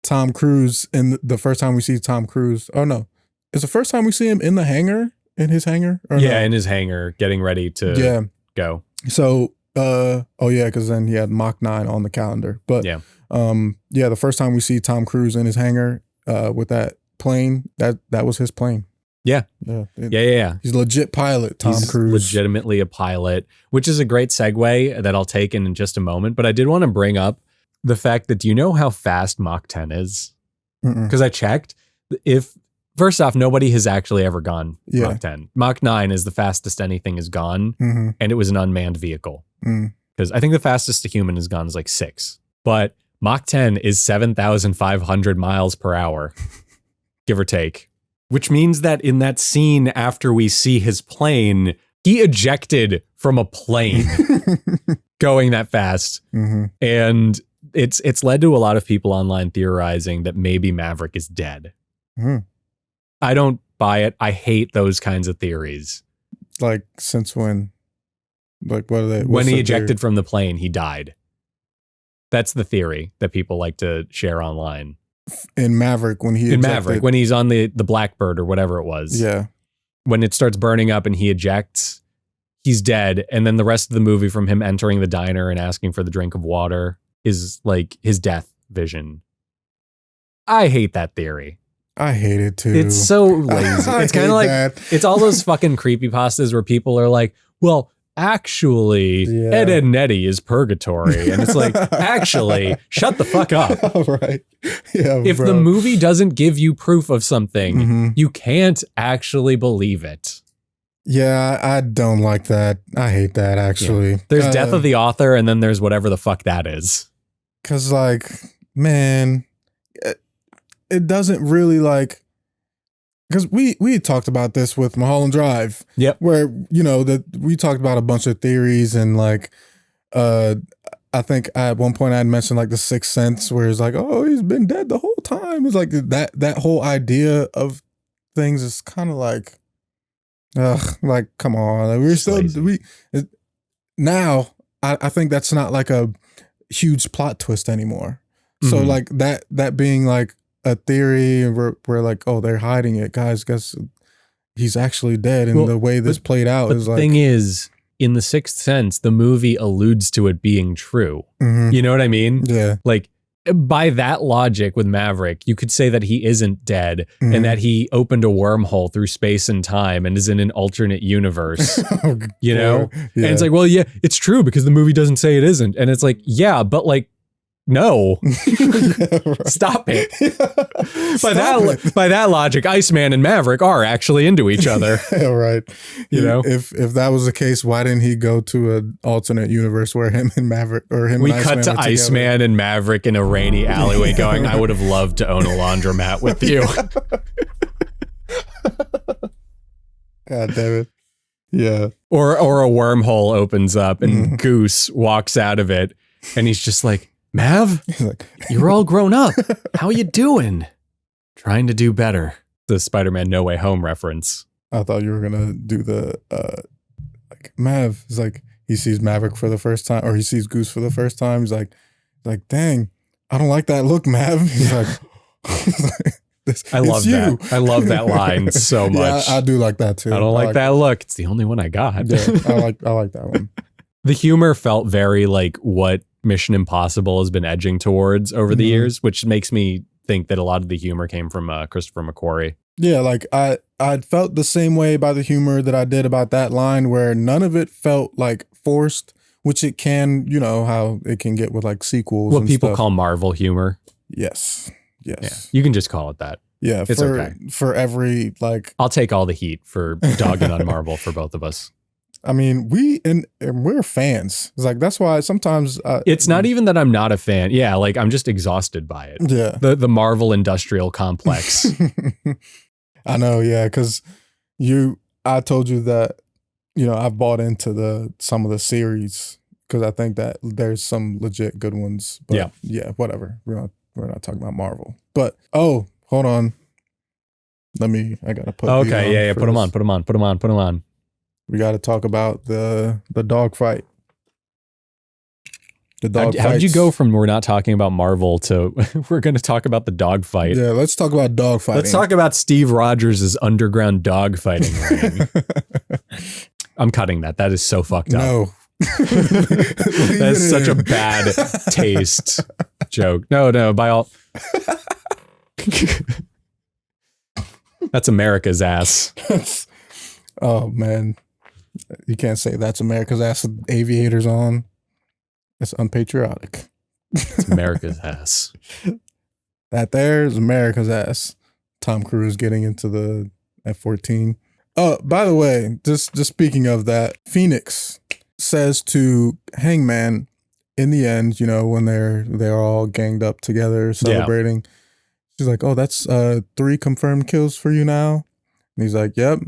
Tom Cruise, in the first time we see Tom Cruise, it's the first time we see him in the hangar, in his hangar? In his hangar, getting ready to go. So, because then he had Mach 9 on the calendar. But the first time we see Tom Cruise in his hangar with that plane, that was his plane. Yeah. He's a legit pilot, Tom Cruise. Legitimately a pilot, which is a great segue that I'll take in just a moment. But I did want to bring up the fact that, do you know how fast Mach 10 is? Because I checked. First off, nobody has actually ever gone Mach 10. Mach 9 is the fastest anything has gone, and it was an unmanned vehicle. Because I think the fastest a human has gone is like 6. But Mach 10 is 7,500 miles per hour, give or take. Which means that in that scene after we see his plane, he ejected from a plane going that fast. And it's led to a lot of people online theorizing that maybe Maverick is dead. I don't buy it. I hate those kinds of theories. Like, since when? Like, what are they? When he ejected from the plane, he died. That's the theory that people like to share online. In Maverick, when he's on the Blackbird or whatever it was. Yeah. When it starts burning up and he ejects, he's dead. And then the rest of the movie, from him entering the diner and asking for the drink of water, is like his death vision. I hate that theory. I hate it too. It's so lazy. It's kind of like, it's all those fucking creepypastas where people are like, well, actually, Ed, Edd and Eddy is purgatory. And it's like, actually, shut the fuck up. Right. Yeah, if the movie doesn't give you proof of something, you can't actually believe it. Yeah, I don't like that. I hate that, actually. Yeah. There's death of the author, and then there's whatever the fuck that is. Because, like, man, it doesn't really, like, because we talked about this with Mulholland Drive. Yep. Where, you know, that we talked about a bunch of theories, and, like, I think at one point I had mentioned, like, The Sixth Sense, where it's like, oh, he's been dead the whole time. It's like that whole idea of things is kind of like, like, come on. Like, we're still, now, I think that's not like a huge plot twist anymore. So, like, that being like a theory, and we're like, oh, they're hiding it. Guys, he's actually dead. And the way this played out is like. The thing is, in The Sixth Sense, the movie alludes to it being true. You know what I mean? Yeah. Like, by that logic with Maverick, you could say that he isn't dead and that he opened a wormhole through space and time and is in an alternate universe, you know? Yeah. And it's like, well, yeah, it's true because the movie doesn't say it isn't. And it's like, yeah, but like, no, stop it. By that logic, Iceman and Maverick are actually into each other. Yeah, right. You know, if that was the case, why didn't he go to an alternate universe where him and Maverick or him? We and cut Iceman to Iceman and Maverick in a rainy alleyway going, I would have loved to own a laundromat with you. God damn it. Yeah. Or a wormhole opens up and Goose walks out of it and he's just like, Mav, you're all grown up. How you doing? Trying to do better. The Spider-Man No Way Home reference. I thought you were gonna do the like Mav is like, he sees Maverick for the first time, or he sees Goose for the first time. He's like, dang, I don't like that look, Mav. He's like, I love that. I love that line so much. Yeah, I do like that too. I don't like that look. It's the only one I got. Yeah, I like that one. The humor felt very like what Mission Impossible has been edging towards over the years, which makes me think that a lot of the humor came from Christopher McQuarrie. Yeah, like I felt the same way about the humor that I did about that line, where none of it felt like forced, which it can, you know, how it can get with like sequels. What people call Marvel humor. Yes. Yeah, you can just call it that. Yeah, it's okay. For every, like, I'll take all the heat for dogging on Marvel for both of us. I mean, we're fans. It's like, that's why sometimes it's not even that I'm not a fan. Yeah, like I'm just exhausted by it. Yeah, the Marvel industrial complex. I know. Yeah, because I told you that, you know, I've bought into some of the series because I think that there's some legit good ones. But yeah, whatever. We're not talking about Marvel. But hold on. I gotta put. Okay, yeah. Put them on. We got to talk about the dog fight. The dog. How did you go from we're not talking about Marvel to we're going to talk about the dog fight? Yeah, let's talk about dog fighting. Let's talk about Steve Rogers' underground dog fighting ring. I'm cutting that. That is so fucked up. No. That's such a bad taste joke. No, by all. That's America's ass. Oh, man. You can't say that's America's ass with aviators on. It's unpatriotic. It's America's ass. That there is America's ass. Tom Cruise getting into the F-14. Oh, by the way, just speaking of that, Phoenix says to Hangman in the end, you know, when they're all ganged up together celebrating, she's like, oh, that's 3 confirmed kills for you now. And he's like, yep.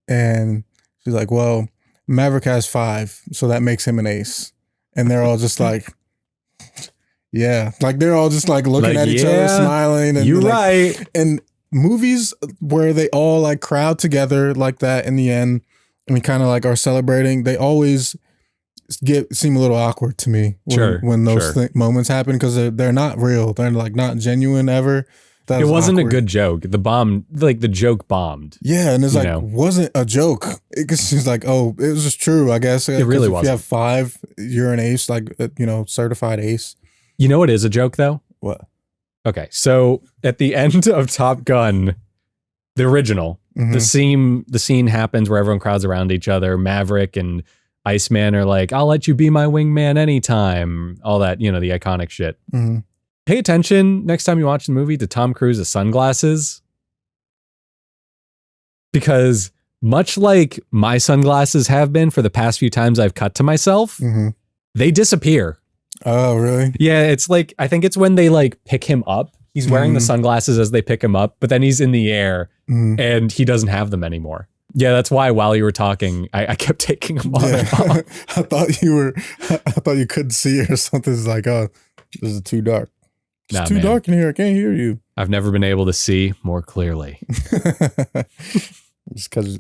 And she's like, well, Maverick has 5, so that makes him an ace. And they're all just like, yeah. Like, they're all just like looking at each other, smiling. And you're like, right. And movies where they all like crowd together like that in the end and kind of like are celebrating, they always seem a little awkward to me when those moments happen, because they're not real. They're like not genuine ever. It wasn't awkward. A good joke. The joke bombed. Yeah, and it's like, wasn't a joke. It's just like, oh, it was just true, I guess. It really was. If you have 5, you're an ace, like, certified ace. You know what is a joke, though? What? Okay, so at the end of Top Gun, the original, the scene happens where everyone crowds around each other. Maverick and Iceman are like, I'll let you be my wingman anytime. All that, the iconic shit. Mm-hmm. Pay attention next time you watch the movie to Tom Cruise's sunglasses. Because much like my sunglasses have been for the past few times I've cut to myself, they disappear. Oh, really? Yeah, it's like, I think it's when they like pick him up. He's wearing the sunglasses as they pick him up, but then he's in the air and he doesn't have them anymore. Yeah, that's why while you were talking, I kept taking them off. Yeah. I thought you couldn't see or something. It's like, oh, this is too dark. It's too dark in here. I can't hear you. I've never been able to see more clearly. It's because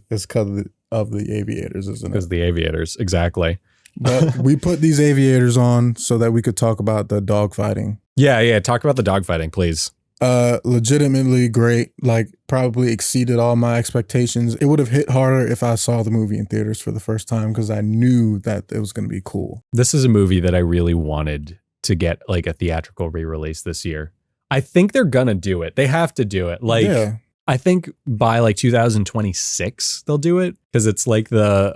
of the aviators, isn't it? Because the aviators, exactly. But we put these aviators on so that we could talk about the dogfighting. Yeah. Talk about the dogfighting, please. Legitimately great. Like, probably exceeded all my expectations. It would have hit harder if I saw the movie in theaters for the first time because I knew that it was going to be cool. This is a movie that I really wanted to get like a theatrical re-release this year. I think they're gonna do it. They have to do it. Like, I think by like 2026 they'll do it because it's like the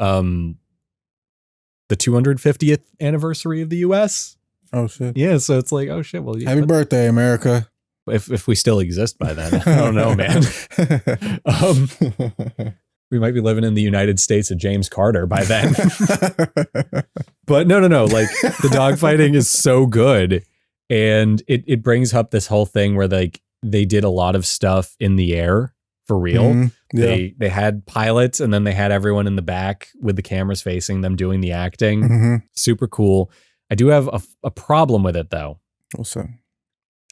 250th anniversary of the US. Oh shit. Yeah, so it's like, oh shit. Well, happy birthday, America. If we still exist by then, I don't know, man. We might be living in the United States of James Carter by then. But no. Like, the dogfighting is so good. And it brings up this whole thing where like they did a lot of stuff in the air for real. They had pilots and then they had everyone in the back with the cameras facing them doing the acting. Super cool. I do have a problem with it though. What's that?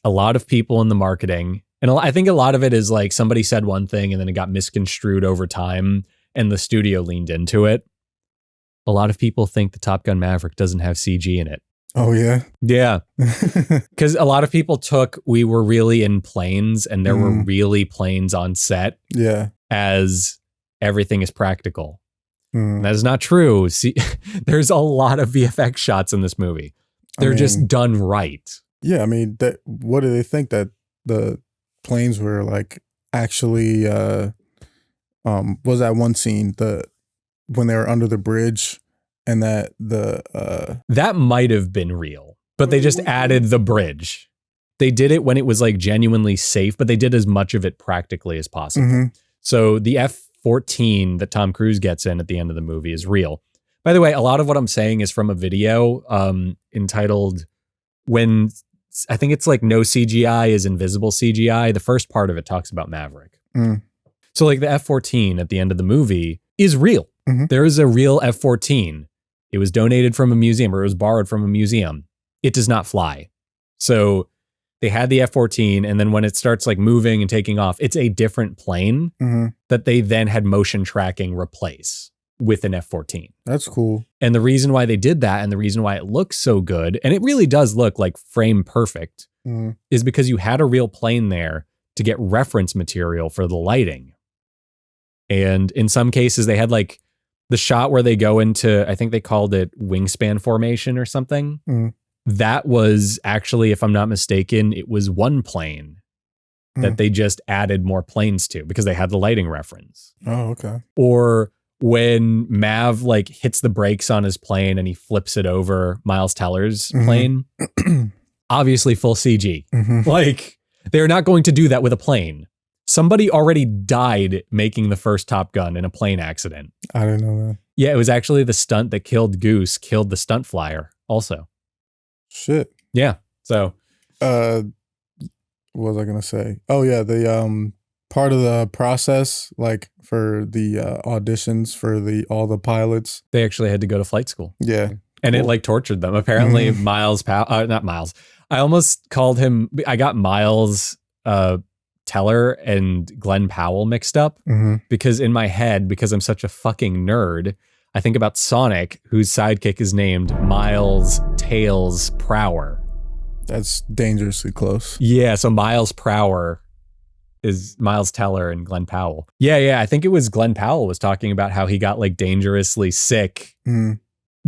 A lot of people in the marketing, and I think a lot of it is like somebody said one thing and then it got misconstrued over time and the studio leaned into it. A lot of people think the Top Gun Maverick doesn't have CG in it. Oh, yeah? Yeah. Because a lot of people we were really in planes and there were really planes on set. Yeah. As everything is practical. That is not true. See, there's a lot of VFX shots in this movie. They're just done right. Yeah, I mean, what do they think that the planes were like actually was that one scene when they were under the bridge and that that might have been real, but they just added the bridge. They did it when it was like genuinely safe, but they did as much of it practically as possible. So the F-14 that Tom Cruise gets in at the end of the movie is real. By the way, a lot of what I'm saying is from a video entitled When I think it's like No CGI is Invisible CGI. The first part of it talks about Maverick. So like the F-14 at the end of the movie is real. There is a real F-14. It was donated from a museum or it was borrowed from a museum. It does not fly. So they had the F-14 and then when it starts like moving and taking off, it's a different plane that they then had motion tracking replace with an F-14. That's cool. And the reason why they did that and the reason why it looks so good, and it really does look like frame perfect, is because you had a real plane there to get reference material for the lighting. And in some cases they had like the shot where they go into, I think they called it wingspan formation or something. That was actually, if I'm not mistaken, it was one plane that they just added more planes to because they had the lighting reference. Oh, okay. Or when Mav like hits the brakes on his plane and he flips it over Miles Teller's plane, obviously full CG. Like, they're not going to do that with a plane. Somebody already died making the first Top Gun in a plane accident. I didn't know that. Yeah, it was actually the stunt that killed Goose, killed the stunt flyer also. Shit. Yeah. So what was I gonna say? Oh yeah, the part of the process, like for the auditions for all the pilots, they actually had to go to flight school. Yeah. And it like tortured them. Apparently not Miles. I almost called him, I got Miles Teller and Glenn Powell mixed up because in my head, because I'm such a fucking nerd, I think about Sonic, whose sidekick is named Miles Tails Prower. That's dangerously close. Yeah, so Miles Prower is Miles Teller and Glenn Powell. Yeah. I think it was Glenn Powell was talking about how he got like dangerously sick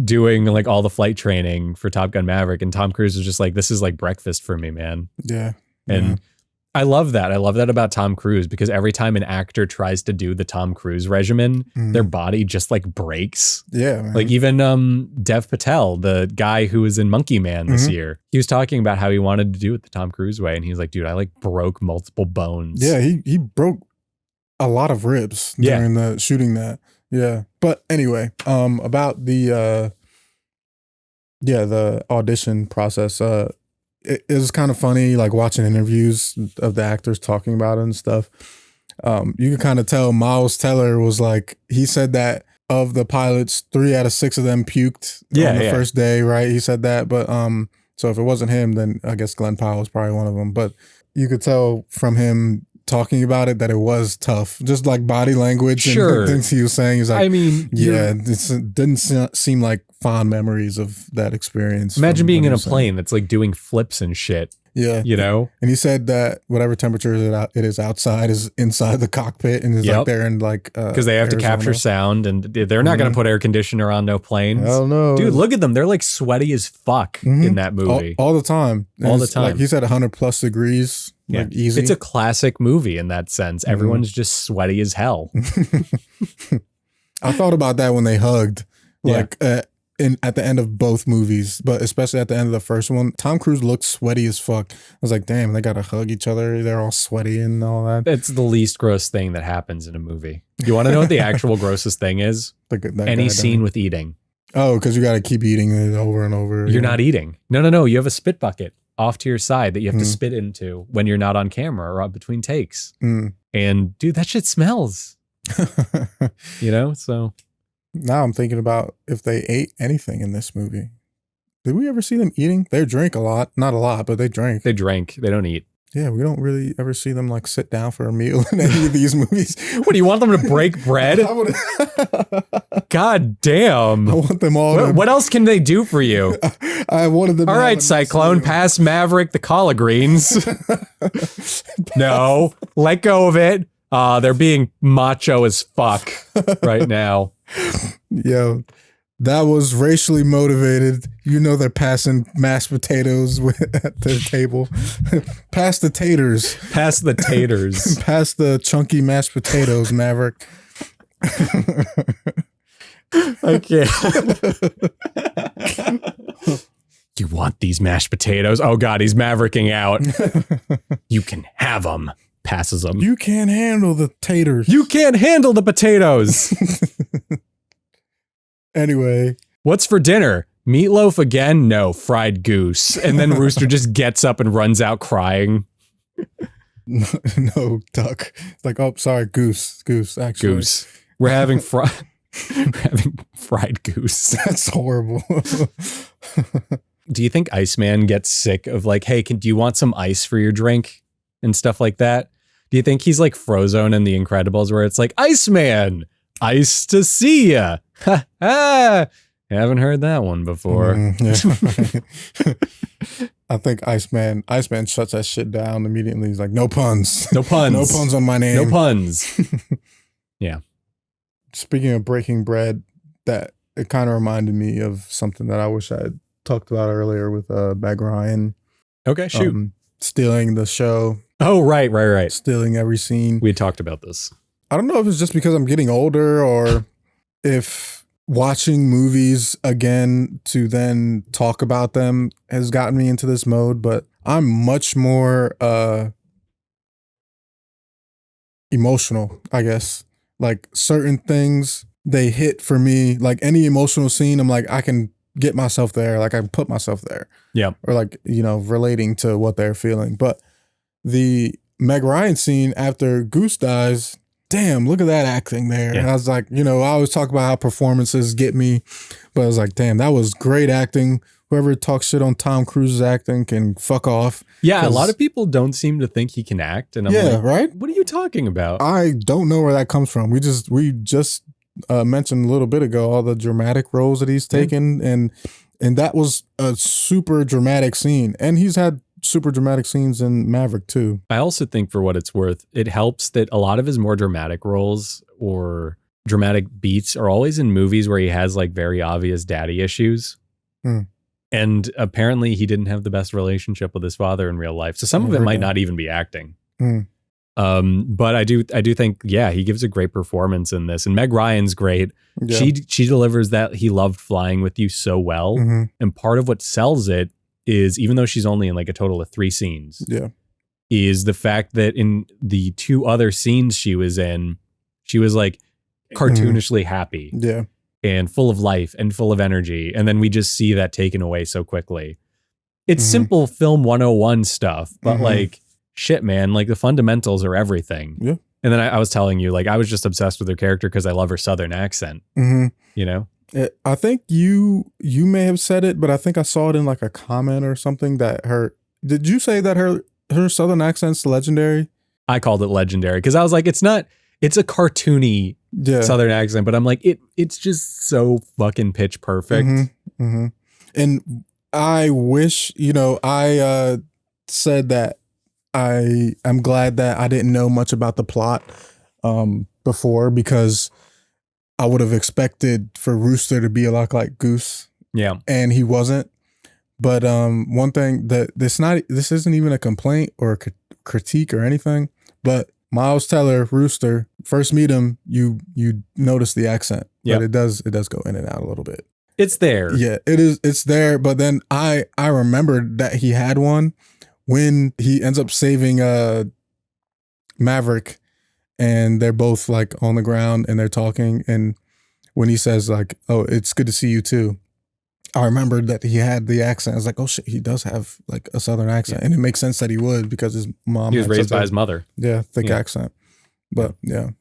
doing like all the flight training for Top Gun Maverick. And Tom Cruise was just like, this is like breakfast for me, man. Yeah. And I love that. I love that about Tom Cruise because every time an actor tries to do the Tom Cruise regimen, their body just like breaks. Yeah. Man. Like even Dev Patel, the guy who was in Monkey Man this year, he was talking about how he wanted to do it the Tom Cruise way. And he's like, dude, I like broke multiple bones. Yeah, he broke a lot of ribs during the shooting that. Yeah. But anyway, about the audition process, it was kind of funny, like watching interviews of the actors talking about it and stuff. You could kind of tell Miles Teller was like, he said that of the pilots, 3 out of 6 of them puked on the first day, right? He said that. But so if it wasn't him, then I guess Glenn Powell was probably one of them. But you could tell from him talking about it that it was tough, just like body language and things he was saying. He's like, I mean, it didn't seem like fond memories of that experience. Imagine being in a plane that's like doing flips and shit. Yeah. You know? And he said that whatever temperature it is outside is inside the cockpit and is like there in like because they have to capture sound and they're not going to put air conditioner on no planes. Hell no. Dude, look at them. They're like sweaty as fuck in that movie. All the time. And all the time. Like he said 100 plus degrees. Yeah. Like easy. It's a classic movie in that sense. Everyone's just sweaty as hell. I thought about that when they hugged. Like at the end of both movies, but especially at the end of the first one, Tom Cruise looked sweaty as fuck. I was like, damn, they gotta hug each other. They're all sweaty and all that. It's the least gross thing that happens in a movie. You want to know what the actual grossest thing is? Any scene with eating. Oh, because you got to keep eating it over and over. You're not eating. No. You have a spit bucket off to your side that you have to spit into when you're not on camera or between takes. And dude, that shit smells. You know, so. Now I'm thinking about if they ate anything in this movie. Did we ever see them eating? They drink a lot. Not a lot, but they drink. They drink. They don't eat. Yeah, we don't really ever see them like sit down for a meal in any of these movies. What, do you want them to break bread? God damn. I want them all What else can they do for you? I wanted them. All right, Cyclone, pass Maverick the collard greens. No, let go of it. They're being macho as fuck right now. Yo, that was racially motivated. You know they're passing mashed potatoes at their table. Pass the taters. Pass the taters. Pass the chunky mashed potatoes, Maverick. I can't. You want these mashed potatoes? Oh God, he's mavericking out. You can have them. Passes them. You can't handle the taters. You can't handle the potatoes. Anyway. What's for dinner? Meatloaf again? No, fried goose. And then Rooster just gets up and runs out crying. No, duck. It's like, oh, sorry, goose, actually. Goose. We're having fried goose. That's horrible. Do you think Iceman gets sick of like, hey, do you want some ice for your drink and stuff like that? Do you think he's like Frozone in The Incredibles where it's like, Iceman, ice to see ya. Ha ha. Haven't heard that one before. I think Iceman shuts that shit down immediately. He's like, no puns. No puns. No puns on my name. No puns. Yeah. Speaking of breaking bread, that it kind of reminded me of something that I wish I had talked about earlier with Meg Ryan. Okay, shoot. Stealing the show. Oh, right. Stealing every scene. We had talked about this. I don't know if it's just because I'm getting older or if watching movies again to then talk about them has gotten me into this mode, but I'm much more emotional, I guess. Like certain things, they hit for me. Like any emotional scene, I'm like, I can get myself there. Like I can put myself there. Yeah. Or like, you know, relating to what they're feeling. But the Meg Ryan scene after Goose dies, damn, look at that acting there. Yeah. And I was like, you know, I always talk about how performances get me, but I was like, damn, that was great acting. Whoever talks shit on Tom Cruise's acting can fuck off. Yeah, a lot of people don't seem to think he can act. And I'm like, right? What are you talking about? I don't know where that comes from. We just mentioned a little bit ago all the dramatic roles that he's taken, and that was a super dramatic scene. And he's had super dramatic scenes in Maverick too. I also think, for what it's worth, it helps that a lot of his more dramatic roles or dramatic beats are always in movies where he has like very obvious daddy issues. And apparently he didn't have the best relationship with his father in real life. So some of it might not even be acting. But I do think, yeah, he gives a great performance in this. And Meg Ryan's great. Yeah. She delivers that he loved flying with you so well. And part of what sells it is, even though she's only in like a total of 3 scenes, is the fact that in the 2 other scenes she was in, she was like cartoonishly happy. Yeah. And full of life and full of energy. And then we just see that taken away so quickly. It's simple film 101 stuff, but like, shit, man, like the fundamentals are everything. Yeah. And then I was telling you, like, I was just obsessed with her character because I love her Southern accent, you know? I think you may have said it, but I think I saw it in like a comment or something that did you say that her Southern accent's legendary? I called it legendary because I was like, it's a cartoony Southern accent, but I'm like, it's just so fucking pitch perfect. And I wish, I said that I'm glad that I didn't know much about the plot before, because I would have expected for Rooster to be a lot like Goose. Yeah. And he wasn't. But one thing that this isn't even a complaint or a critique or anything, but Miles Teller, Rooster, first meet him, you notice the accent. But it does go in and out a little bit. It's there. Yeah, it's there. But then I remembered that he had one when he ends up saving Maverick, and they're both like on the ground and they're talking, and when he says like, "Oh, it's good to see you too," I remembered that he had the accent. I was like, "Oh shit, he does have like a Southern accent," and it makes sense that he would, because his mom, he was raised by his mother. Yeah, thick accent. But yeah,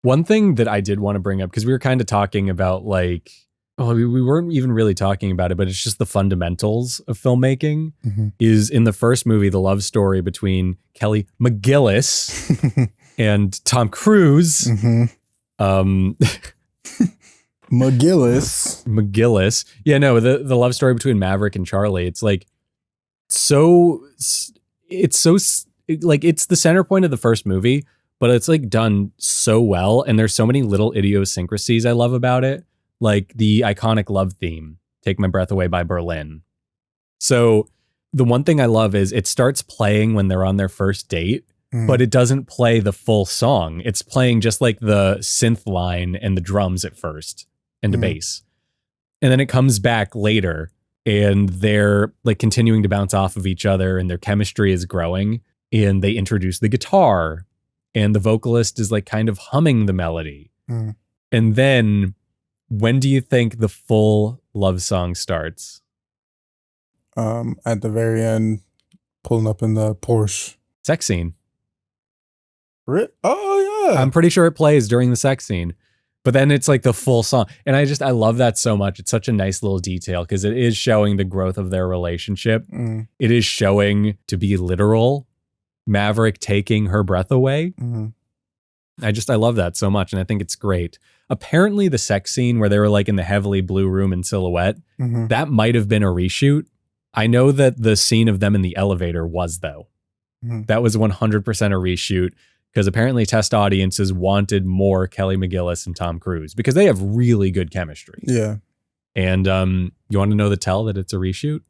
one thing that I did want to bring up, because we were kind of talking about like, we weren't even really talking about it, but it's just the fundamentals of filmmaking, is in the first movie, the love story between Kelly McGillis and Tom Cruise. McGillis. Yeah, no, the love story between Maverick and Charlie. It's like, it's the center point of the first movie, but it's like done so well. And there's so many little idiosyncrasies I love about it. Like the iconic love theme, Take My Breath Away by Berlin. So the one thing I love is it starts playing when they're on their first date, but it doesn't play the full song. It's playing just like the synth line and the drums at first and the bass. And then it comes back later and they're like continuing to bounce off of each other and their chemistry is growing, and they introduce the guitar and the vocalist is like kind of humming the melody. And then when do you think the full love song starts? At the very end, pulling up in the Porsche. Sex scene. Oh yeah. I'm pretty sure it plays during the sex scene, but then it's like the full song. And I love that so much. It's such a nice little detail because it is showing the growth of their relationship. It is showing, to be literal, Maverick taking her breath away. I love that so much. And I think it's great. Apparently the sex scene where they were like in the heavily blue room in silhouette, that might have been a reshoot. I know that the scene of them in the elevator was, though. That was 100% a reshoot, because apparently test audiences wanted more Kelly McGillis and Tom Cruise because they have really good chemistry. Yeah. And you want to know the tell that it's a reshoot?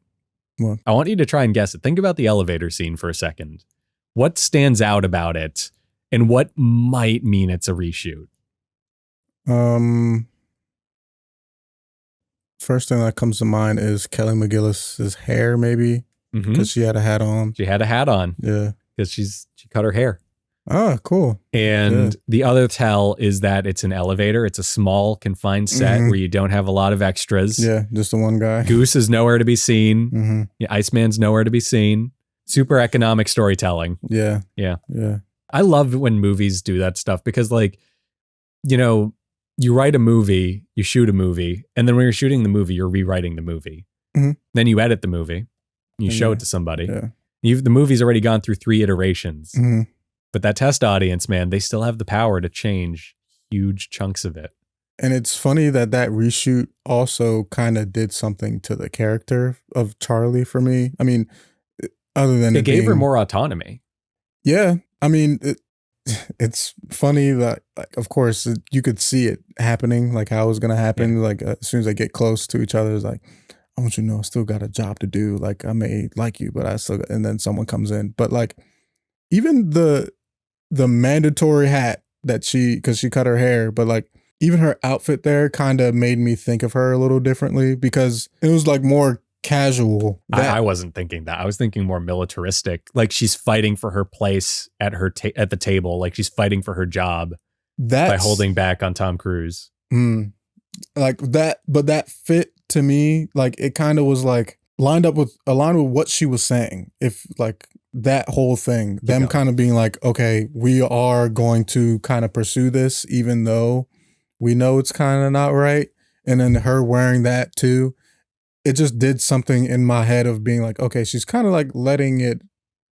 What? I want you to try and guess it. Think about the elevator scene for a second. What stands out about it and what might mean it's a reshoot? First thing that comes to mind is Kelly McGillis's hair, maybe, because she had a hat on. She had a hat on. Yeah. Because she cut her hair. Ah, cool. And the other tell is that it's an elevator. It's a small confined set where you don't have a lot of extras. Yeah, just the one guy. Goose is nowhere to be seen. Yeah, Iceman's nowhere to be seen. Super economic storytelling. Yeah. Yeah. Yeah. I love when movies do that stuff because, like, you write a movie, you shoot a movie, and then when you're shooting the movie, you're rewriting the movie. Then you edit the movie, you show it to somebody. The movie's already gone through 3 iterations. But that test audience, man, they still have the power to change huge chunks of it. And it's funny that reshoot also kind of did something to the character of Charlie for me. I mean, Other than it gave her being- more autonomy. Yeah, I mean, it's funny that, like, of course, you could see it happening, like how it was gonna happen. Yeah. Like as soon as they get close to each other, it's like, I want you to know, I still got a job to do. Like I may like you, but I still. And then someone comes in, but like even the mandatory hat that because she cut her hair, but like even her outfit there kind of made me think of her a little differently because it was like more casual. I wasn't thinking that. I was thinking more militaristic. Like she's fighting for her place at her at the table. Like she's fighting for her job by holding back on Tom Cruise. Like that, but that fit to me. Like it kind of was like aligned with what she was saying. If like that whole thing, them kind of being like, okay, we are going to kind of pursue this, even though we know it's kind of not right. And then her wearing that too. It just did something in my head of being like, okay, she's kind of like letting it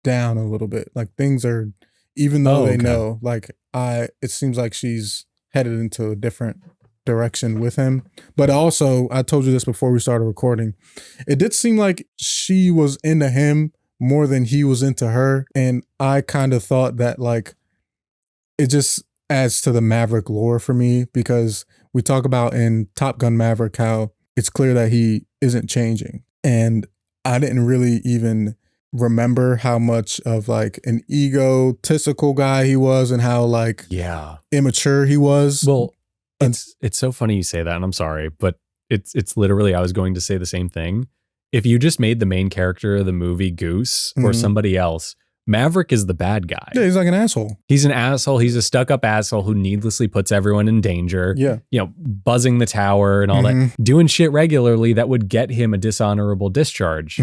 down a little bit. Like things are, even though they know, like it seems like she's headed into a different direction with him. But also, I told you this before we started recording, it did seem like she was into him more than he was into her. And I kind of thought that like, it just adds to the Maverick lore for me because we talk about in Top Gun Maverick how it's clear that he isn't changing. And I didn't really even remember how much of like an egotistical guy he was and how like immature he was. Well, it's so funny you say that, and I'm sorry, but it's literally, I was going to say the same thing. If you just made the main character of the movie Goose or somebody else, Maverick is the bad guy. Yeah, he's like an asshole. He's an asshole. He's a stuck-up asshole who needlessly puts everyone in danger. Yeah. You know, buzzing the tower and all that. Doing shit regularly that would get him a dishonorable discharge.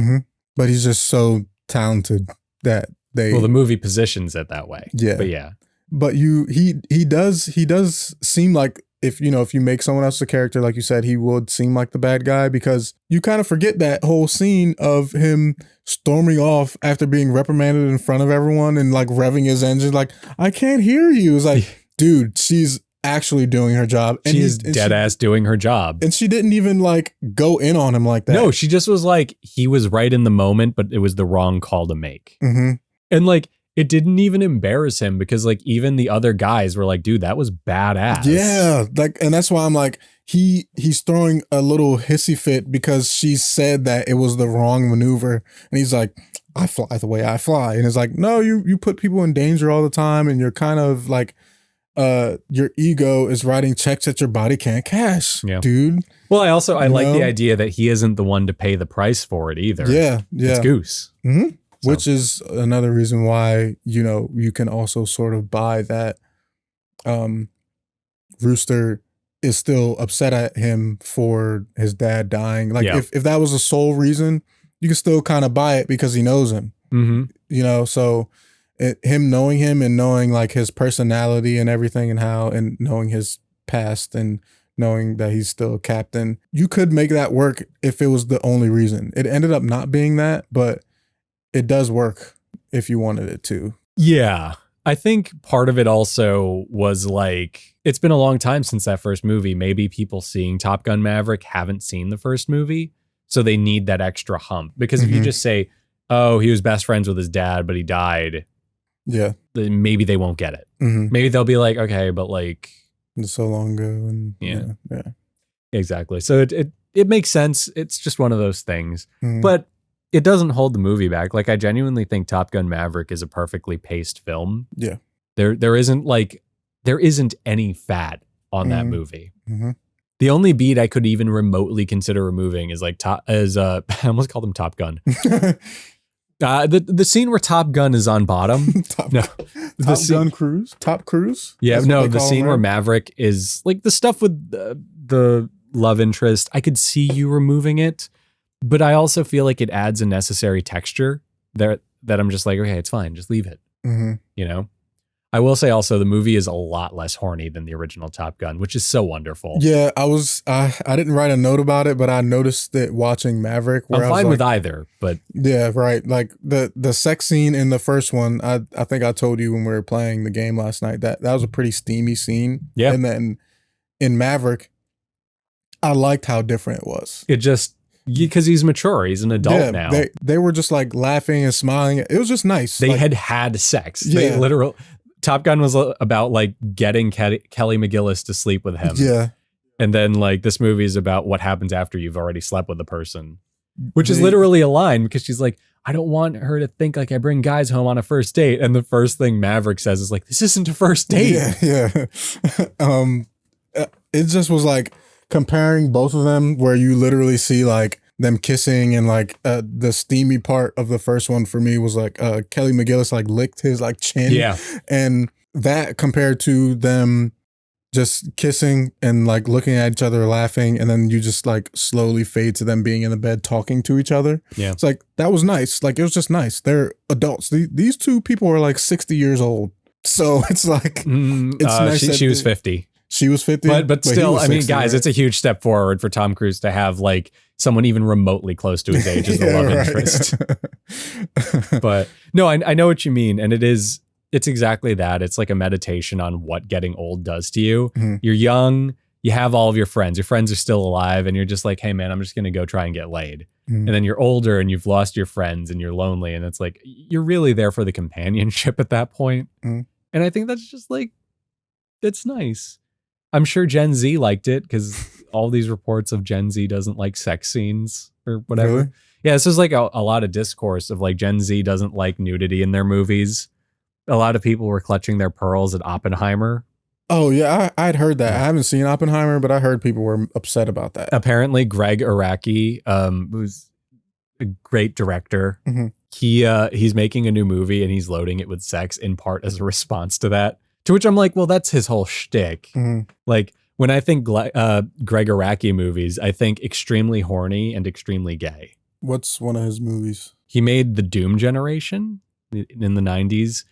But he's just so talented that Well, the movie positions it that way. Yeah. But yeah. But he does seem like if you make someone else a character, like you said, he would seem like the bad guy because you kind of forget that whole scene of him storming off after being reprimanded in front of everyone and like revving his engine. Like, I can't hear you. It's like, dude, she's actually doing her job. And she is dead ass doing her job. And she didn't even like go in on him like that. No, she just was like, he was right in the moment, but it was the wrong call to make. Mm-hmm. And like, it didn't even embarrass him because like even the other guys were like, dude, that was badass. Yeah. Like, and that's why I'm like, he's throwing a little hissy fit because she said that it was the wrong maneuver. And he's like, I fly the way I fly. And it's like, no, you put people in danger all the time. And you're kind of like, your ego is writing checks that your body can't cash, dude. Well, I like the idea that he isn't the one to pay the price for it either. Yeah. It's Goose. Mm-hmm. So. Which is another reason why, you can also sort of buy that Rooster is still upset at him for his dad dying. Like if that was the sole reason, you can still kind of buy it because he knows him. Mm-hmm. So him knowing him and knowing like his personality and everything and knowing his past and knowing that he's still a captain, you could make that work if it was the only reason. It ended up not being that, but it does work if you wanted it to. Yeah. I think part of it also was like, it's been a long time since that first movie. Maybe people seeing Top Gun Maverick haven't seen the first movie, so they need that extra hump. Because if you just say, oh, he was best friends with his dad, but he died. Yeah. Then maybe they won't get it. Maybe they'll be like, okay, but like. It's so long ago. And yeah. Exactly. So it makes sense. It's just one of those things. But it doesn't hold the movie back. Like, I genuinely think Top Gun Maverick is a perfectly paced film. Yeah. There isn't any fat on that movie. The only beat I could even remotely consider removing is like I almost called him Top Gun. The scene where Top Gun is on bottom. Top Gun Cruise? Top Cruise? Yeah, no, the scene where Maverick is like the stuff with the love interest. I could see you removing it. But I also feel like it adds a necessary texture that I'm just like, okay, it's fine. Just leave it. I will say also the movie is a lot less horny than the original Top Gun, which is so wonderful. Yeah, I didn't write a note about it, but I noticed it watching Maverick. I'm fine with either, but yeah, right. Like the sex scene in the first one, I think I told you when we were playing the game last night that was a pretty steamy scene. Yeah, and then in Maverick, I liked how different it was. It just Because he's mature. He's an adult now. They were just like laughing and smiling. It was just nice. They like, had sex. They literally, Top Gun was about like getting Kelly McGillis to sleep with him. Yeah. And then like this movie is about what happens after you've already slept with the person, which is literally a line because she's like, I don't want her to think like I bring guys home on a first date. And the first thing Maverick says is like, this isn't a first date. Yeah. It just was like comparing both of them where you literally see like them kissing and like the steamy part of the first one for me was like Kelly McGillis like licked his like chin. Yeah. And that compared to them just kissing and like looking at each other laughing, and then you just like slowly fade to them being in the bed talking to each other. Yeah. It's like that was nice. Like it was just nice. They're adults. These two people are like 60 years old. So it's like it's nice. She was 50. She was 50. But still, I mean, 60, guys, right? it's a huge step forward for Tom Cruise to have like someone even remotely close to his age as the love interest. But no, I know what you mean. And it's exactly that. It's like a meditation on what getting old does to you. Mm-hmm. You're young, you have all of your friends are still alive, and you're just like, hey man, I'm just going to go try and get laid. Mm-hmm. And then you're older and you've lost your friends and you're lonely. And it's like, you're really there for the companionship at that point. Mm-hmm. And I think that's just like, it's nice. I'm sure Gen Z liked it because all these reports of Gen Z doesn't like sex scenes or whatever. Really? Yeah, this is like a lot of discourse of like Gen Z doesn't like nudity in their movies. A lot of people were clutching their pearls at Oppenheimer. Oh yeah, I'd heard that. I haven't seen Oppenheimer, but I heard people were upset about that. Apparently, Greg Araki, who's a great director, Mm-hmm. he's making a new movie and he's loading it with sex in part as a response to that. To which I'm like, well, that's his whole shtick. Mm-hmm. Like when I think Greg Araki movies, I think extremely horny and extremely gay. What's one of his movies? He made The Doom Generation in the 90s.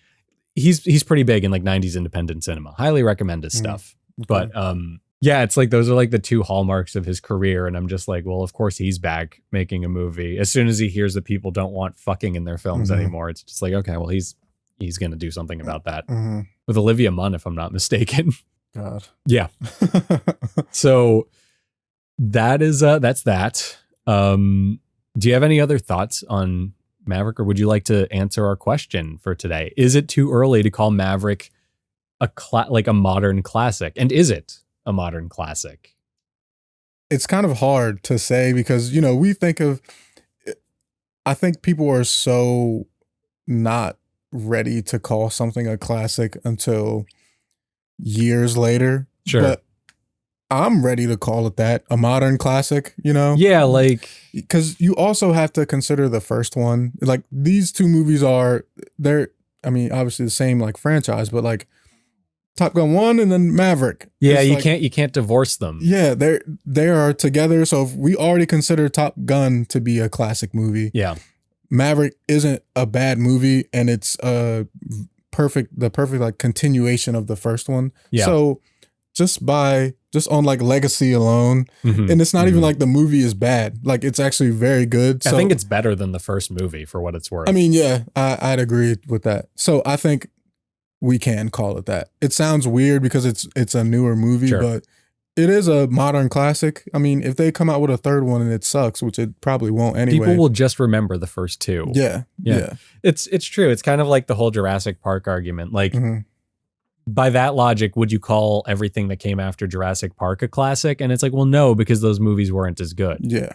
He's pretty big in like 90s independent cinema. Highly recommend his stuff. Okay. But yeah, it's like those are like the two hallmarks of his career. And I'm just like, well, of course he's back making a movie. As soon as he hears that people don't want fucking in their films anymore, it's just like, okay, well, he's going to do something about that. Mm-hmm. With Olivia Munn, if I'm not mistaken. God. Yeah. So that's that. Do you have any other thoughts on Maverick, or would you like to answer our question for today? Is it too early to call Maverick like a modern classic? And is it a modern classic? It's kind of hard to say because, you know, I think people are so not ready to call something a classic until years later. Sure. But I'm ready to call it that, a modern classic, you know? Yeah, like... Because you also have to consider the first one. Like, these two movies they're, I mean, obviously the same, like, franchise, but, like, Top Gun 1 and then Maverick. Yeah, you can't divorce them. Yeah, they are together. So if we already consider Top Gun to be a classic movie. Yeah. Maverick isn't a bad movie, and it's the perfect like continuation of the first one. Yeah. So just on like legacy alone, and it's not even like the movie is bad. Like it's actually very good. I think it's better than the first movie for what it's worth. I mean, yeah, I'd agree with that. So I think we can call it that. It sounds weird because it's a newer movie, Sure. but it is a modern classic. I mean, if they come out with a third one and it sucks, which it probably won't anyway. People will just remember the first two. Yeah. It's true. It's kind of like the whole Jurassic Park argument. Like, by that logic, would you call everything that came after Jurassic Park a classic? And it's like, well, no, because those movies weren't as good. Yeah.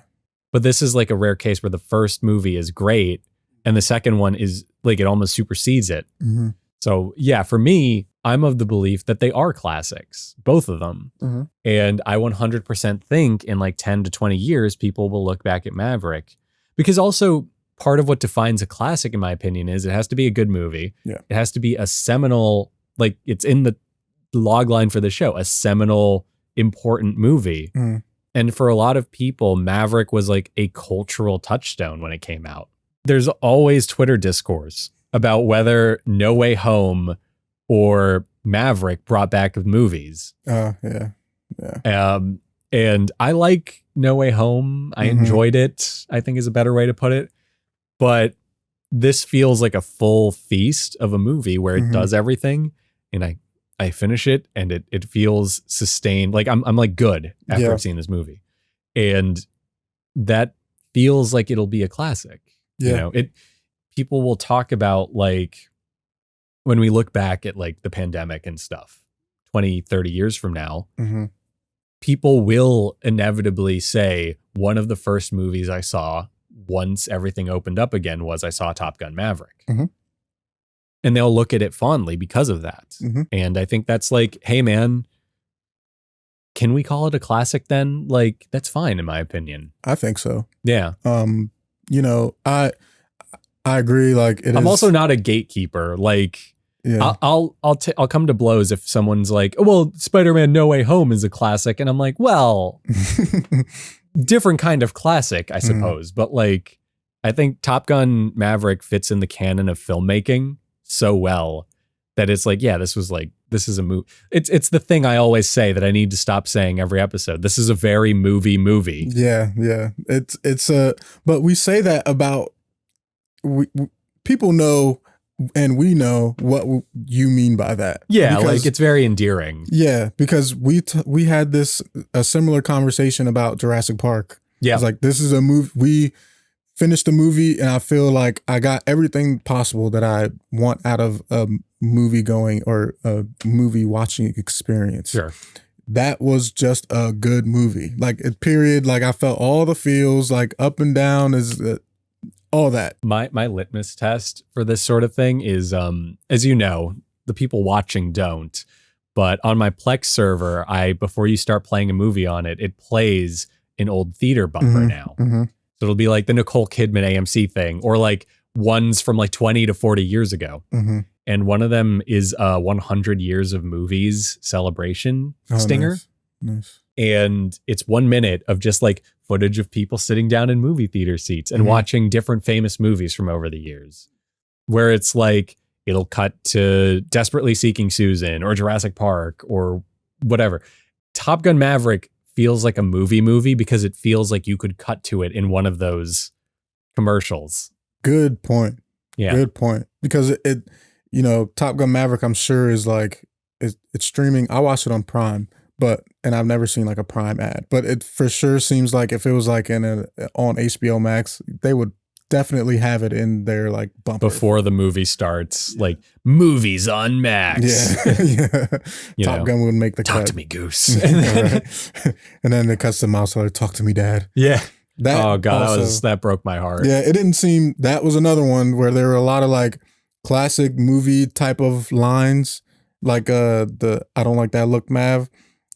But this is like a rare case where the first movie is great and the second one is like, it almost supersedes it. Mm-hmm. So yeah, for me, I'm of the belief that they are classics, both of them. Mm-hmm. And I 100% think in like 10 to 20 years, people will look back at Maverick. Because also part of what defines a classic, in my opinion, is it has to be a good movie. Yeah. It has to be a seminal, like it's in the log line for the show, a seminal, important movie. Mm. And for a lot of people, Maverick was like a cultural touchstone when it came out. There's always Twitter discourse about whether No Way Home or Maverick brought back movies. Yeah. And I like No Way Home. I enjoyed it, I think is a better way to put it. But this feels like a full feast of a movie where it does everything. And I finish it and it feels sustained. Like I'm like good after I've seen this movie. And that feels like it'll be a classic. Yeah. You know, people will talk about like when we look back at like the pandemic and stuff 20, 30 years from now, Mm-hmm. people will inevitably say one of the first movies I saw once everything opened up again was I saw Top Gun Maverick. Mhm. And they'll look at it fondly because of that. Mhm. And I think that's like, hey man, can we call it a classic then? Like, that's fine in my opinion. I think so. Yeah. You know, I agree. Like, I'm also not a gatekeeper. Like, yeah. I'll come to blows if someone's like, oh, well, Spider-Man No Way Home is a classic. And I'm like, well, different kind of classic, I suppose. But like, I think Top Gun Maverick fits in the canon of filmmaking so well that it's like, yeah, this is a movie. It's the thing I always say that I need to stop saying every episode. This is a very movie. Yeah. It's but we say that about people know, and we know what you mean by that. Yeah, because, like it's very endearing. Yeah, because we had a similar conversation about Jurassic Park. Yeah, it's like this is a movie. We finished the movie, and I feel like I got everything possible that I want out of a movie going or a movie watching experience. Sure. That was just a good movie. Like, period. Like, I felt all the feels, like up and down, is all that. My litmus test for this sort of thing is, as you know, the people watching don't, but on my Plex server, before you start playing a movie on it, it plays an old theater bumper now. Mm-hmm. So it'll be like the Nicole Kidman AMC thing, or like ones from like 20 to 40 years ago. Mm-hmm. And one of them is 100 years of movies celebration stinger. Nice. And it's 1 minute of just like footage of people sitting down in movie theater seats and watching different famous movies from over the years, where it's like, it'll cut to Desperately Seeking Susan or Jurassic Park or whatever. Top Gun Maverick feels like a movie because it feels like you could cut to it in one of those commercials. Good point. Yeah. Good point. Because it you know, Top Gun Maverick, I'm sure is like, it's streaming. I watched it on Prime, and I've never seen like a Prime ad, but it for sure seems like if it was like on HBO Max, they would definitely have it in their like bumper before the movie starts, like movies on Max. Yeah. Top Gun would make the talk cut. to me, Goose. And then it cuts to Mouse Hunter, talk to me, Dad. Yeah. That oh God, also, that broke my heart. Yeah, it didn't seem, that was another one where there were a lot of like classic movie type of lines, like the I don't like that look, Mav.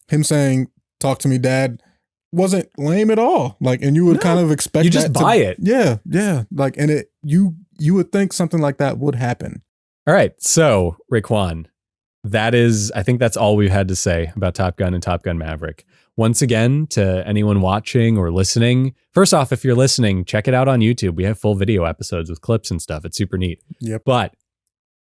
Him saying, talk to me, Dad, wasn't lame at all. Like, and you would kind of expect you just buy it. Yeah. Like, and you would think something like that would happen. All right. So, Raekwon, I think that's all we've had to say about Top Gun and Top Gun Maverick. Once again, to anyone watching or listening, first off, if you're listening, check it out on YouTube. We have full video episodes with clips and stuff. It's super neat. Yep. But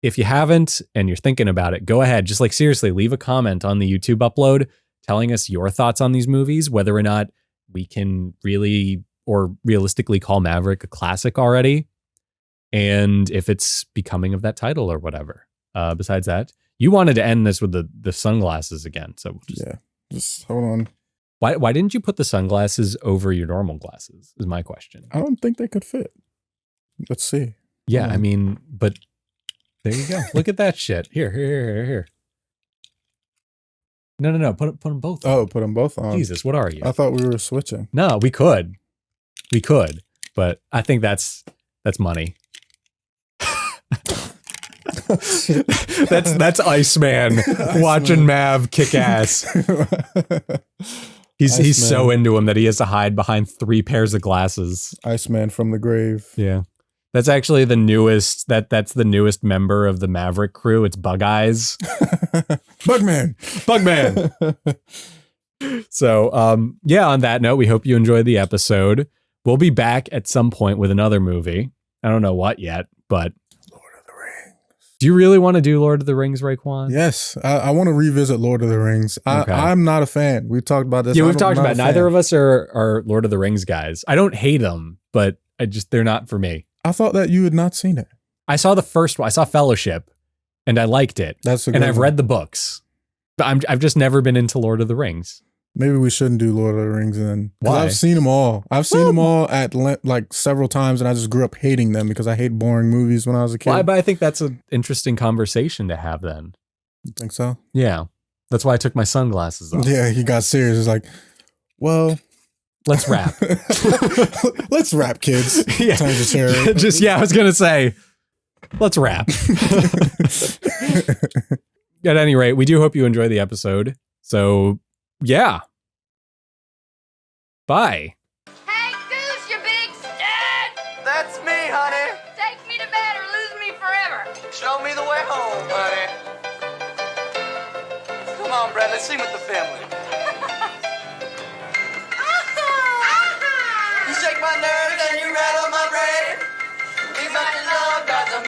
if you haven't and you're thinking about it, go ahead. Just like seriously, leave a comment on the YouTube upload telling us your thoughts on these movies, whether or not we can really or realistically call Maverick a classic already, and if it's becoming of that title or whatever. Besides that, you wanted to end this with the sunglasses again. So just hold on. Why didn't you put the sunglasses over your normal glasses is my question. I don't think they could fit. Let's see. Yeah, I mean, but there you go. Look at that shit. Here. No. Put them both on. Oh, put them both on. Jesus, what are you? I thought we were switching. No, we could, but I think that's money. that's Iceman watching Mav kick ass. He's so into him that he has to hide behind 3 pairs of glasses. Iceman from the grave. Yeah. That's actually the newest, that's the newest member of the Maverick crew. It's Bug Eyes. Bugman. So, on that note, we hope you enjoyed the episode. We'll be back at some point with another movie. I don't know what yet, but Lord of the Rings. Do you really want to do Lord of the Rings, Raekwon? Yes. I want to revisit Lord of the Rings. Okay. I'm not a fan. We talked about this. Yeah, we've talked about it. Neither of us are Lord of the Rings guys. I don't hate them, but they're not for me. I thought that you had not seen it. I saw the first one. I saw Fellowship, and I liked it. That's a good and I've one. read the books, but I've just never been into Lord of the Rings. Maybe we shouldn't do Lord of the Rings then. Why? I've seen them all. I've seen them all at like several times, and I just grew up hating them because I hate boring movies when I was a kid. Why? But I think that's an interesting conversation to have then. You think so? Yeah. That's why I took my sunglasses off. Yeah, he got serious. It's like, well, let's wrap. Let's wrap, kids. Yeah. Turns the chair. Just, I was going to say, let's wrap. At any rate, we do hope you enjoy the episode. So, yeah. Bye. Hey, Goose, you big stud! That's me, honey. Take me to bed or lose me forever. Show me the way home, honey. Come on, Brad, let's sing with the family. You shake my nerves and you rattle my brain. Be my love.